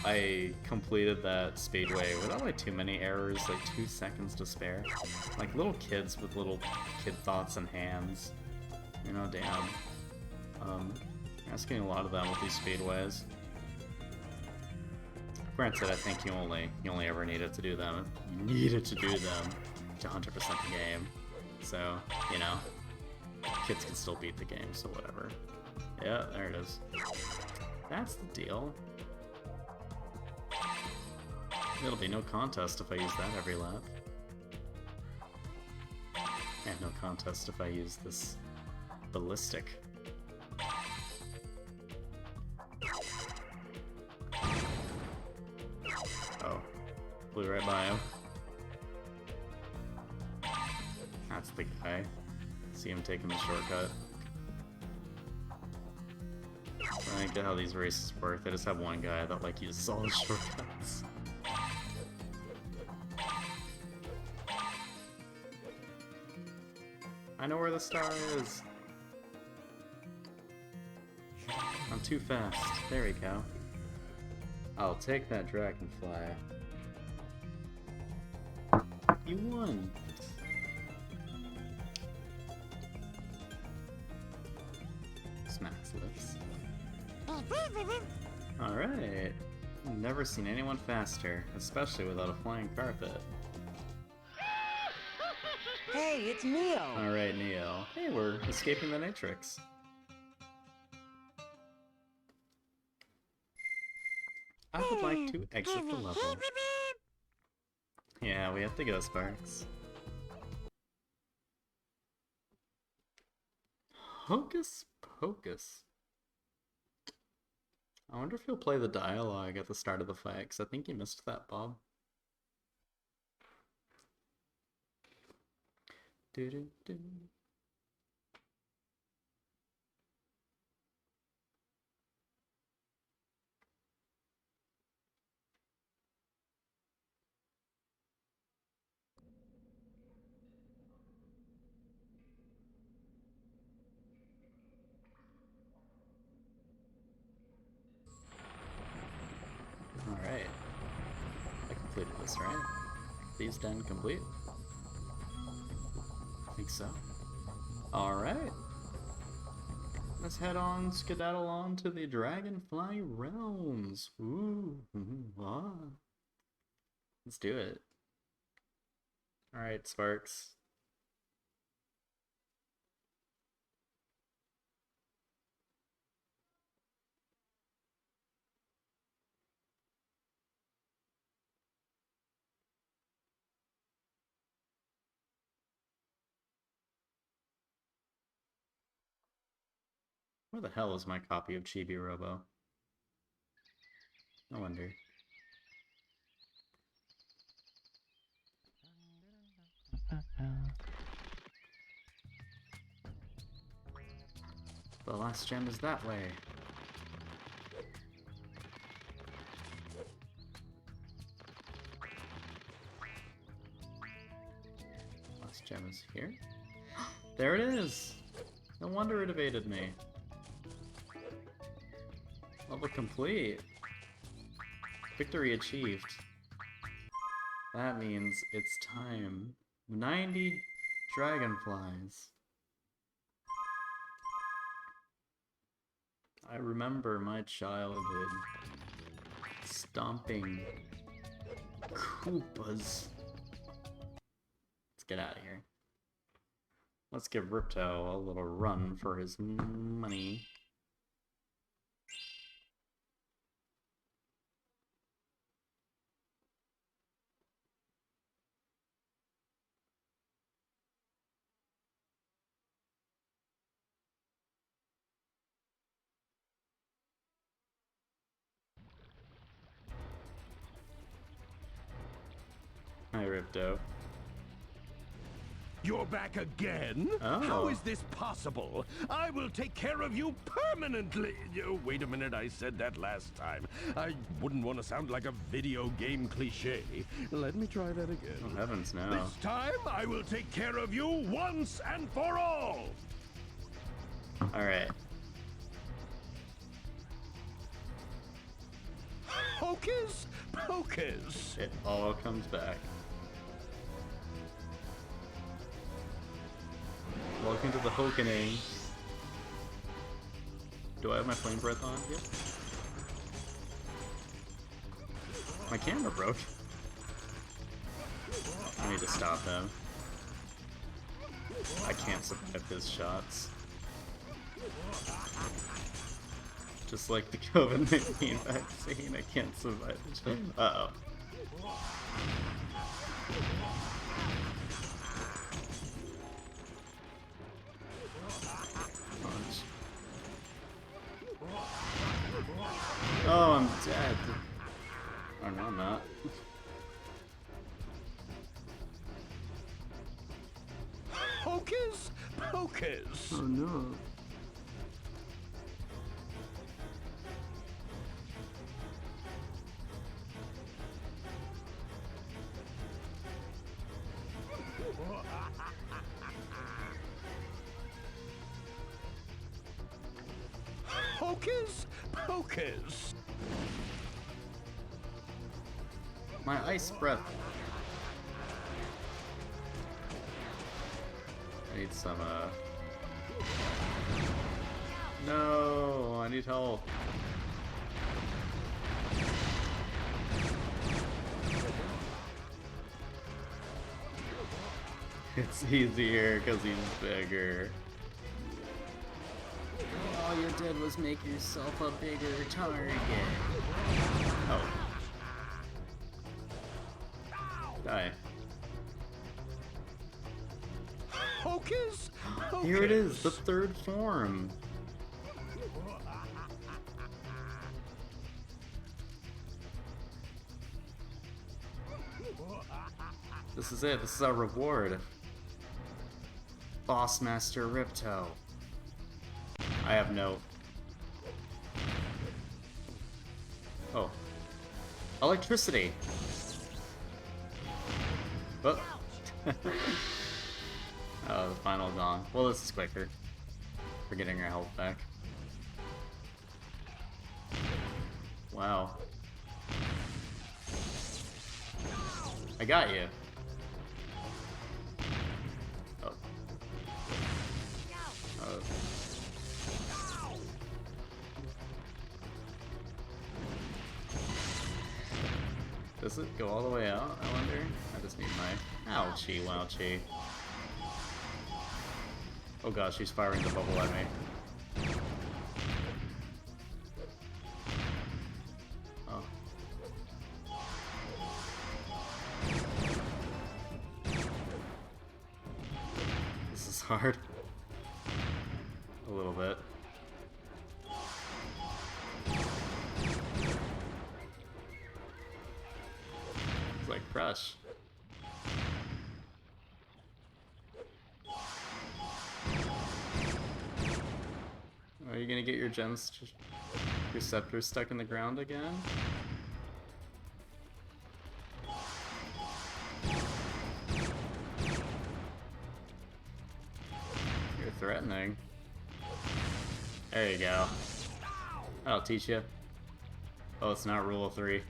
I completed that speedway without like too many errors, like 2 seconds to spare. Like little kids with little kid thoughts and hands. You know, damn. Asking a lot of them with these speedways. Granted, I think you only ever needed to do them. You needed to do them to 100% the game. So, you know, kids can still beat the game, so whatever. Yeah, there it is. That's the deal. It'll be no contest if I use that every lap. And no contest if I use this ballistic. Oh, flew right by him. That's the guy. See him taking the shortcut. I get how these races work. They just have one guy that like uses all the shortcuts. I know where the star is. I'm too fast. There we go. I'll take that Dragonfly. You won. Smacks lips. Alright. Never seen anyone faster, especially without a flying carpet. Hey, it's Neo. Alright, Neo. Hey, we're escaping the Matrix. I would like to exit the level. Yeah, we have to go, Sparks. Hocus Pocus. I wonder if he'll play the dialogue at the start of the fight, because I think you missed that, Bob. Do-do-do. this, right? Thieves' Den complete? I think so. Alright. Let's head on, skedaddle on to the Dragonfly realms. Ooh, ah. Let's do it. Alright, Sparks. Where the hell is my copy of Chibi Robo? I wonder. The last gem is that way. Last gem is here. There it is! No wonder it evaded me. Level complete. Victory achieved. That means it's time. 90 dragonflies. I remember my childhood stomping Koopas. Let's get out of here. Let's give Ripto a little run for his money. Hi, Ripto. You're back again? Oh. How is this possible? I will take care of you permanently. Wait a minute, I said that last time. I wouldn't want to sound like a video game cliche. Let me try that again. Oh, heavens, no. This time, I will take care of you once and for all. Alright. Hocus pocus. It all comes back. Welcome to the Hokening. Do I have my flame breath on yet? My camera broke. I need to stop him. I can't survive his shots. Just like the COVID-19 vaccine, I can't survive the shots. Uh-oh. Oh, I'm dead. Oh, no, I'm not. Hocus pocus. Oh, no. Hocus pocus. My ice breath. I need some, No, I need help. It's easier because he's bigger. All you did was make yourself a bigger target. Oh. Die. Hocus pocus. Here it is, the third form. This is it, this is our reward. Boss Master Ripto. I have no... Oh. Electricity! Oh. Oh, the final gong. Well, this is quicker. We're getting our health back. Wow. I got you. Oh. Oh. Does it go all the way out, I wonder? I just need my... Ouchie, wouchie. Oh gosh, she's firing the bubble at me. Oh. This is hard. A little bit. It's like Crush. Are you gonna get your gems, your scepters stuck in the ground again? You're threatening. There you go. I'll teach you. Oh, it's not rule of 3.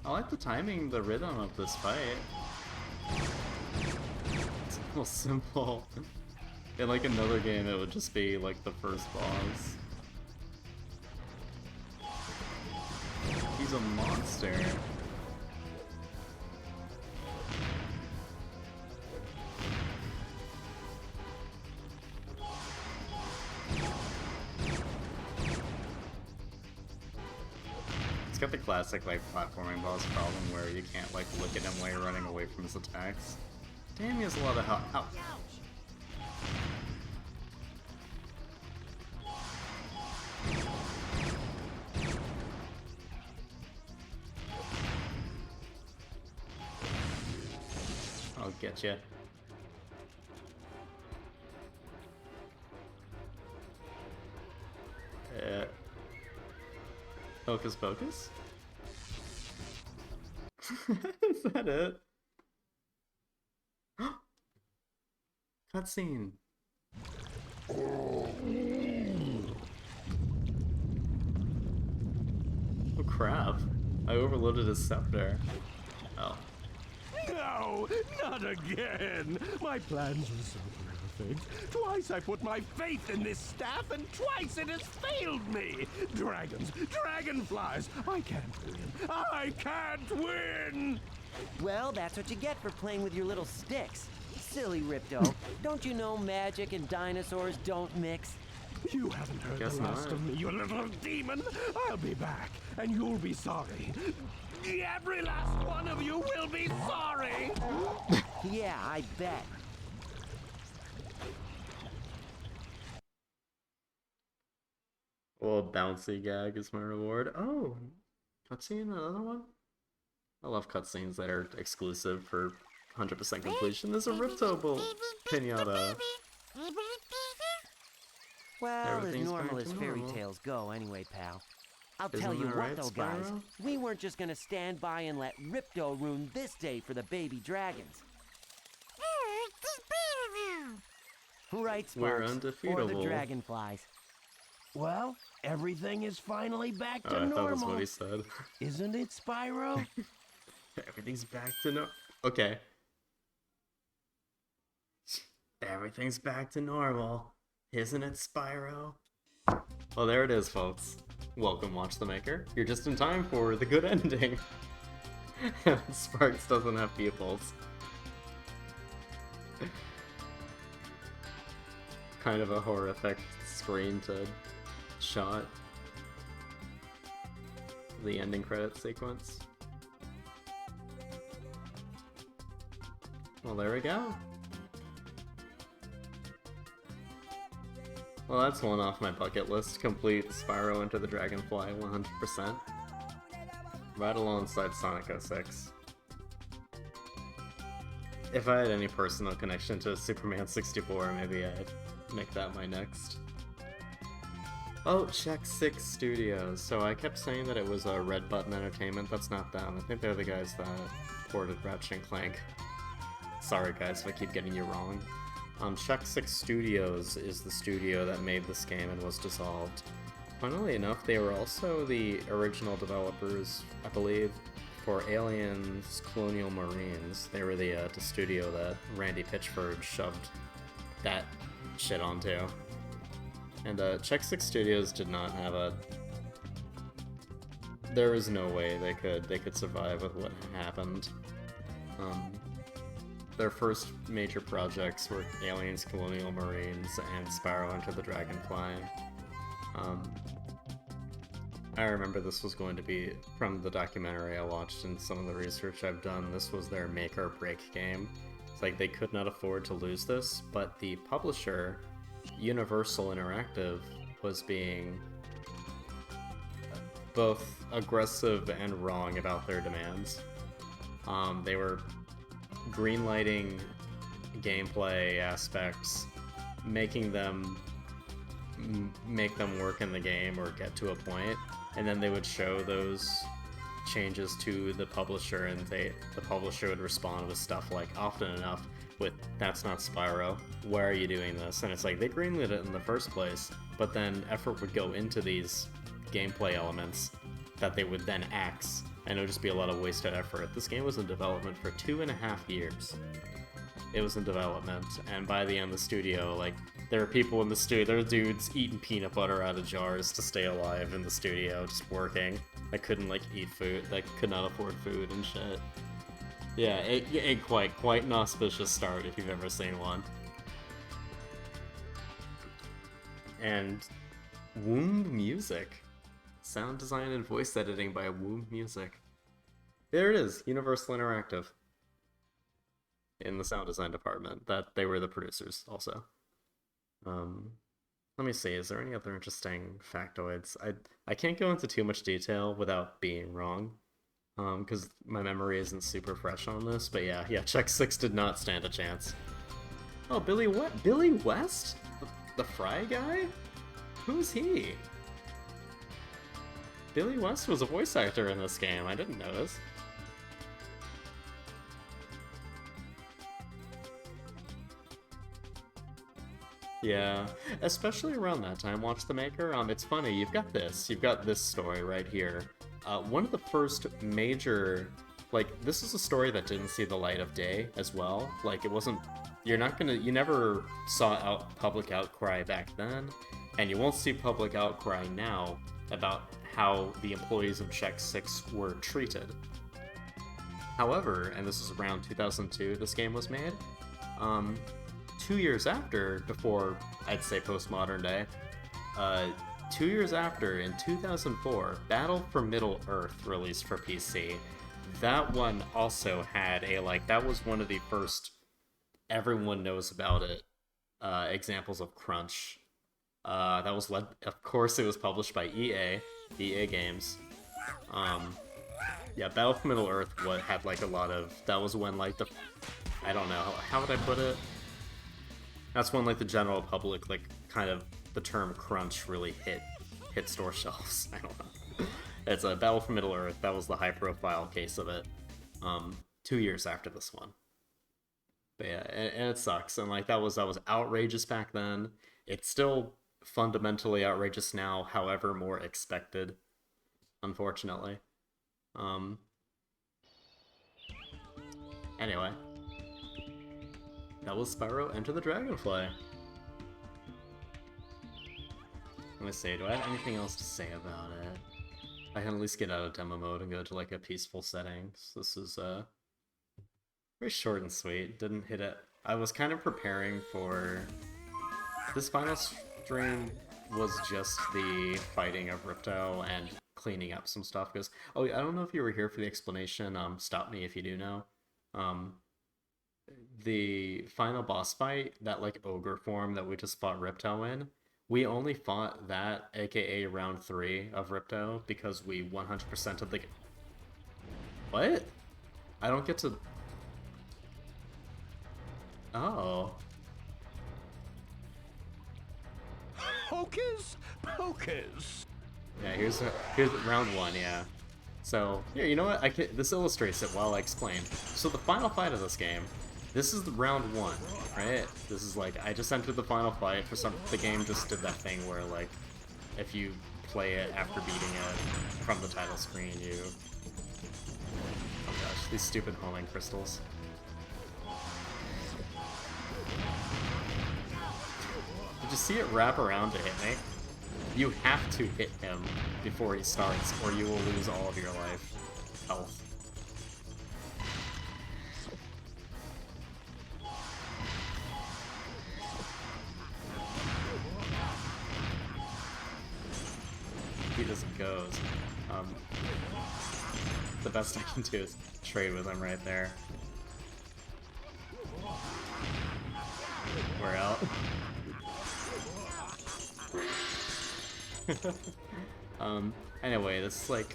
I like the timing, the rhythm of this fight. It's a little simple. In like another game, it would just be like the first boss. He's a monster. It's got the classic like platforming boss problem where you can't like look at him while you're running away from his attacks. Damn, he has a lot of health. Ow. I'll get you. Hocus Pocus? Is that it? Cutscene. Oh crap. I overloaded his scepter. Oh. No, not again! My plans were so perfect. Twice I put my faith in this staff, and twice it has failed me! Dragons, dragonflies, I can't win! I can't win! Well, that's what you get for playing with your little sticks. Silly Ripto. Don't you know magic and dinosaurs don't mix? You haven't heard Guess the last not. of me, you little demon! I'll be back, and you'll be sorry. Every last one of you will be sorry! Yeah, I bet. A little bouncy gag is my reward. Oh, cutscene, another one? I love cutscenes that are exclusive for 100% completion. There's a Ripto pinata. Well, as Everything's normal back as to fairy normal. tales go anyway, pal. I'll Isn't tell you that what right, though, guys. Spyro? We weren't just gonna stand by and let Ripto ruin this day for the baby dragons. Right, We're Sparks? Or the undefeatable. dragonflies. Well, everything is finally back to Oh, I thought that's normal. what he said. Isn't it, Spyro? Everything's back to normal. Okay. Everything's back to normal. Isn't it, Spyro? Well, there it is, folks. Welcome, Watch the Maker. You're just in time for the good ending. Sparks doesn't have pupils. Kind of a horrific screen to shot. The ending credits sequence. Well, there we go. Well, that's one off my bucket list. Complete Spyro Into the Dragonfly 100%. Right alongside Sonic 06. If I had any personal connection to Superman 64, maybe I'd make that my next. Oh, check 6 Studios. So I kept saying that it was Red Button Entertainment. That's not them. I think they're the guys that ported Ratchet & Clank. Sorry guys if I keep getting you wrong. Check 6 Studios is the studio that made this game and was dissolved. Funnily enough, they were also the original developers, I believe, for Aliens Colonial Marines. They were the studio that Randy Pitchford shoved that shit onto. And Check Six Studios did not have a... There was no way they could survive with what happened. Their first major projects were Aliens Colonial Marines and Spyro Enter the Dragonfly. I remember this was going to be, from the documentary I watched and some of the research I've done, this was their make or break game. It's like they could not afford to lose this, but the publisher, Universal Interactive, was being both aggressive and wrong about their demands. They were greenlighting gameplay aspects, making them make them work in the game or get to a point, and then they would show those changes to the publisher, and the publisher would respond with stuff like, often enough, with, "That's not Spyro, why are you doing this?" And it's like, they greenlit it in the first place, but then effort would go into these gameplay elements that they would then axe, and it would just be a lot of wasted effort. This game was in development for 2.5 years. It was in development, and by the end of the studio, like, there were people in the studio, there were dudes eating peanut butter out of jars to stay alive in the studio, just working. That couldn't, like, eat food, that could not afford food and shit. Yeah, it ain't quite an auspicious start if you've ever seen one. And Womb Music. Sound design and voice editing by Womb Music. There it is, Universal Interactive. In the sound design department, that they were the producers also. Let me see, is there any other interesting factoids? I can't go into too much detail without being wrong, because my memory isn't super fresh on this, but yeah, Check 6 did not stand a chance. Oh, Billy West? The Fry guy? Who's he? Billy West was a voice actor in this game, I didn't notice. Yeah, especially around that time, Watch the Maker. It's funny, you've got this story right here. One of the first major, like, this is a story that didn't see the light of day as well. Like, it wasn't, you never saw public outcry back then, and you won't see public outcry now about how the employees of Check 6 were treated. However, and this is around 2002 this game was made, 2 years after, before I'd say postmodern day, 2 years after, in 2004, Battle for Middle-earth released for PC. That one also had that was one of the first, everyone knows about it, examples of crunch. That was of course it was published by EA Games. Yeah, Battle for Middle-earth had a lot of, that was when I don't know, how would I put it? That's when the general public, kind of the term crunch really hit store shelves. I don't know. It's a Battle for Middle-earth. That was the high-profile case of it. 2 years after this one. But yeah, and it sucks. And that was outrageous back then. It's still fundamentally outrageous now, however more expected, unfortunately. Anyway. That was Spyro Enter the Dragonfly. Let me see, do I have anything else to say about it? I can at least get out of demo mode and go to a peaceful setting. So this is very short and sweet. Didn't hit it. I was kind of preparing for... This final stream was just the fighting of Ripto and cleaning up some stuff. Because, oh, I don't know if you were here for the explanation. Stop me if you do know. The final boss fight, that ogre form that we just fought Ripto in, we only fought that, aka round 3 of Ripto, because we 100% of the... What? I don't get to... Oh. Hocus pocus! Yeah, here's round 1, yeah. So, here, you know what? This illustrates it while I explain. So the final fight of this game, this is the round 1, right? This is I just entered the final fight. The game just did that thing where if you play it after beating it from the title screen, you... Oh gosh, these stupid homing crystals. Did you see it wrap around to hit me? You have to hit him before he starts, or you will lose all of your life. Health. He just goes. The best I can do is trade with him right there. We're out. Anyway, this is like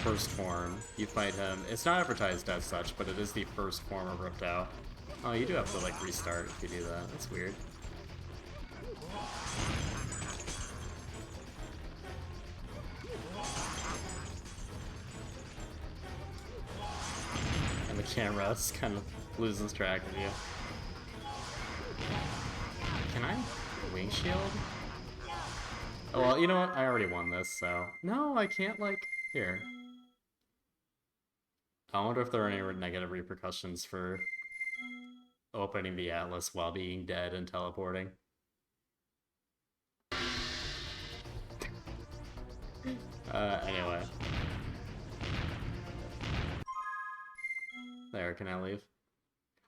first form. You fight him. It's not advertised as such, but it is the first form of Riptide. Oh, you do have to like restart if you do that. That's weird. And the camera's kind of loses track of you. Can I wing shield? Oh, well, you know what? I already won this, so... No, I can't, like... Here. I wonder if there are any negative repercussions for opening the Atlas while being dead and teleporting. Anyway. There, can I leave?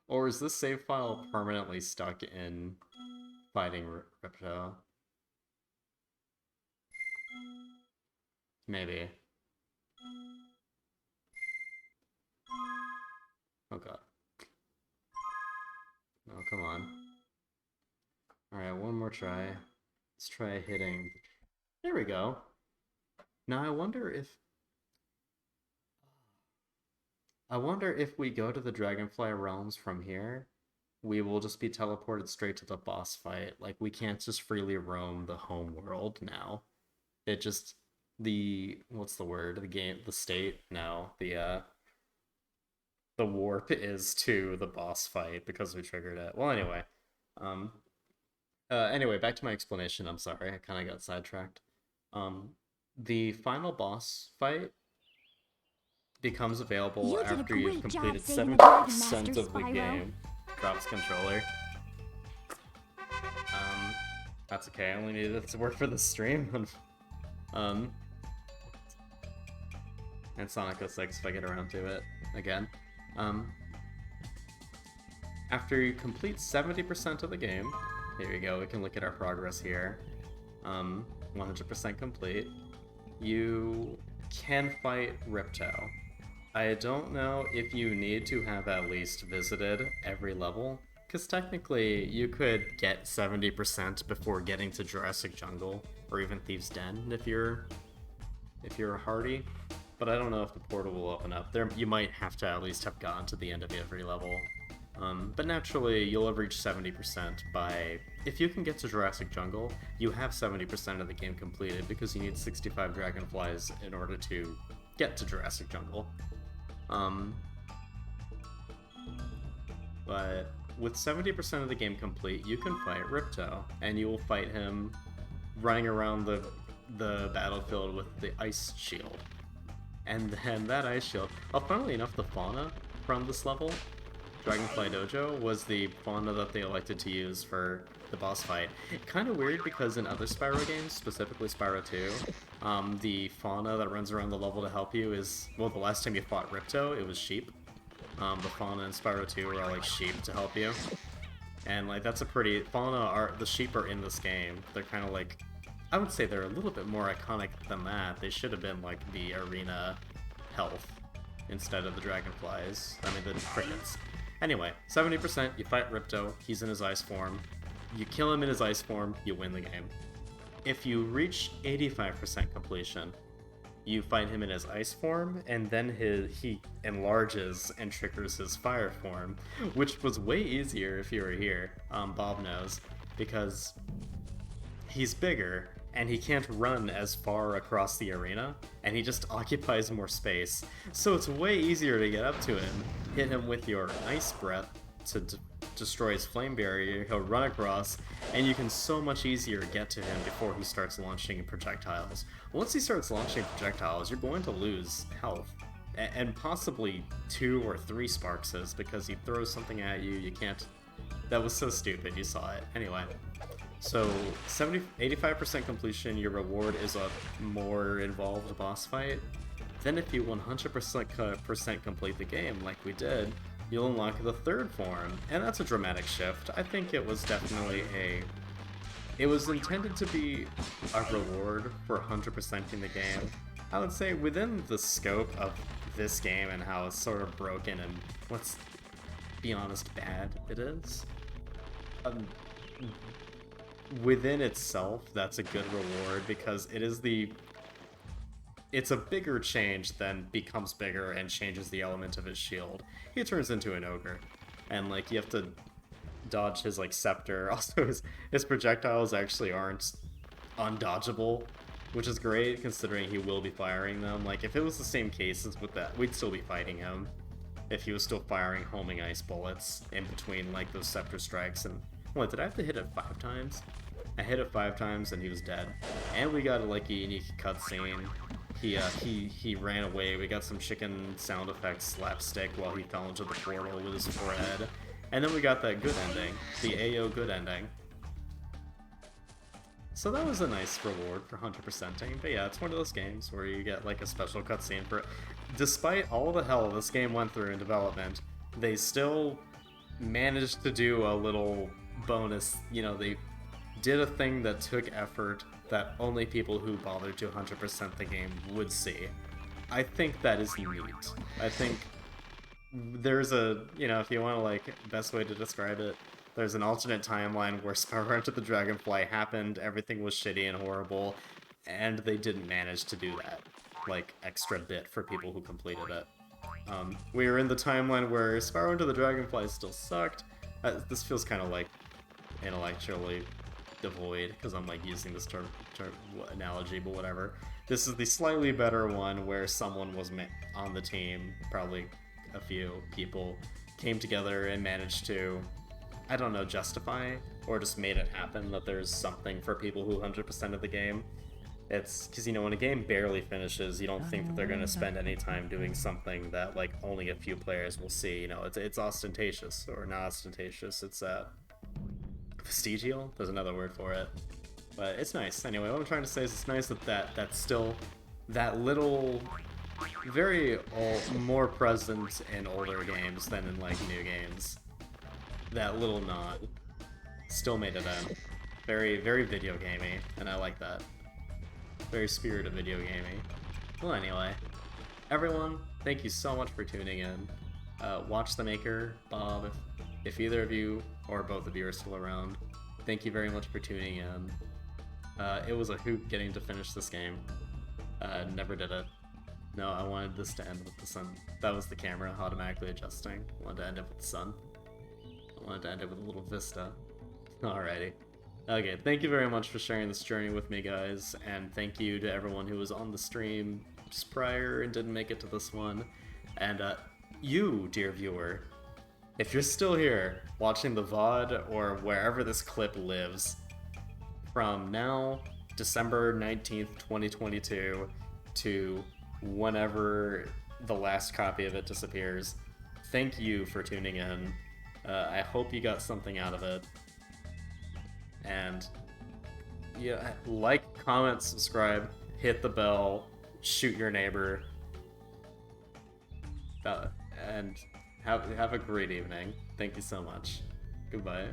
Or is this save file permanently stuck in fighting Riptide? Maybe. Oh god. Oh, come on. Alright, one more try. Let's try hitting... There we go. Now I wonder if we go to the Dragonfly realms from here, we will just be teleported straight to the boss fight. Like, we can't just freely roam the home world now. It just... what's the word? The state? No. The warp is to the boss fight because we triggered it. Well, anyway. Anyway, back to my explanation. I'm sorry, I kind of got sidetracked. The final boss fight becomes available after you've completed 70% of the game. Drops controller. That's okay, I only needed it to work for the stream. And Sonic 06 if I get around to it again. After you complete 70% of the game, here we go, we can look at our progress here. 100% complete. You can fight Riptide. I don't know if you need to have at least visited every level, because technically you could get 70% before getting to Jurassic Jungle, or even Thieves' Den if you're hardy. But I don't know if the portal will open up. There, you might have to at least have gotten to the end of every level. But naturally, you'll have reached 70% by... If you can get to Jurassic Jungle, you have 70% of the game completed because you need 65 Dragonflies in order to get to Jurassic Jungle. But with 70% of the game complete, you can fight Riptide, and you will fight him running around the battlefield with the ice shield. And then that ice shield... Oh, funnily enough, the fauna from this level, Dragonfly Dojo, was the fauna that they elected to use for the boss fight. Kind of weird because in other Spyro games, specifically Spyro 2, the fauna that runs around the level to help you is... Well, the last time you fought Riptide, it was sheep. The fauna in Spyro 2 are all like sheep to help you. And like that's a pretty... The sheep are in this game. They're kind of like... I would say they're a little bit more iconic than that. They should have been like the arena health instead of the dragonflies. I mean the crickets. Anyway, 70%, you fight Riptide, he's in his ice form. You kill him in his ice form, you win the game. If you reach 85% completion, you fight him in his ice form, and then he enlarges and triggers his fire form, which was way easier if you were here, Bob knows, because he's bigger, and he can't run as far across the arena, and he just occupies more space. So it's way easier to get up to him, hit him with your ice breath, destroy his flame barrier, he'll run across, and you can so much easier get to him before he starts launching projectiles. Once he starts launching projectiles, you're going to lose health, and possibly 2 or 3 Sparkses, because he throws something at you, you can't... That was so stupid, you saw it. Anyway, so 85% completion, your reward is a more involved boss fight. Then if you 100% complete the game, like we did, you'll unlock the 3rd form, and that's a dramatic shift. I think it was definitely it was intended to be a reward for 100%ing the game. I would say within the scope of this game and how it's sort of broken and, let's be honest, bad it is. Within itself, that's a good reward because it's a bigger change than becomes bigger and changes the element of his shield. He turns into an ogre, and like you have to dodge his like scepter. Also, his projectiles actually aren't undodgeable, which is great considering he will be firing them. Like if it was the same cases with that, we'd still be fighting him if he was still firing homing ice bullets in between like those scepter strikes. And what, did I have to hit it 5 times? I hit it 5 times and he was dead. And we got like a unique cutscene. He ran away. We got some chicken sound effects slapstick while he fell into the portal with his forehead. And then we got that good ending, the AO good ending. So that was a nice reward for 100%ing. But yeah, it's one of those games where you get like a special cutscene for it. Despite all the hell this game went through in development, they still managed to do a little bonus. You know, they did a thing that took effort that only people who bothered to 100% the game would see. I think that is neat. I think there's a, you know, if you want to like, best way to describe it, there's an alternate timeline where Spyro Into the Dragonfly happened, everything was shitty and horrible, and they didn't manage to do that, like, extra bit for people who completed it. We were in the timeline where Spyro Into the Dragonfly still sucked. This feels kind of like intellectually devoid, because I'm like using this term analogy, but whatever. This is the slightly better one where someone was on the team, probably a few people, came together and managed to, I don't know, justify or just made it happen that there's something for people who 100% of the game. It's because, you know, when a game barely finishes, you don't think that they're going to spend any time doing something that like only a few players will see. You know, it's ostentatious, or not ostentatious, it's vestigial. There's another word for it, but it's nice. Anyway, what I'm trying to say is it's nice that's still that little, very more present in older games than in like new games. That little nod still made it in. Very, very video gamey, and I like that. Very spirit of video gaming. Well, anyway, everyone, thank you so much for tuning in. Watch the Maker, Bob, if either of you or both of you are still around. Thank you very much for tuning in. It was a hoot getting to finish this game. Never did it. No, I wanted this to end with the sun. That was the camera automatically adjusting. I wanted to end it with the sun. I wanted to end it with a little vista. Alrighty. Okay, thank you very much for sharing this journey with me, guys, and thank you to everyone who was on the stream just prior and didn't make it to this one. And you, dear viewer, if you're still here watching the VOD or wherever this clip lives, from now, December 19th, 2022, to whenever the last copy of it disappears, thank you for tuning in. I hope you got something out of it. And yeah, like, comment, subscribe, hit the bell, shoot your neighbor, and have a great evening. Thank you so much. Goodbye.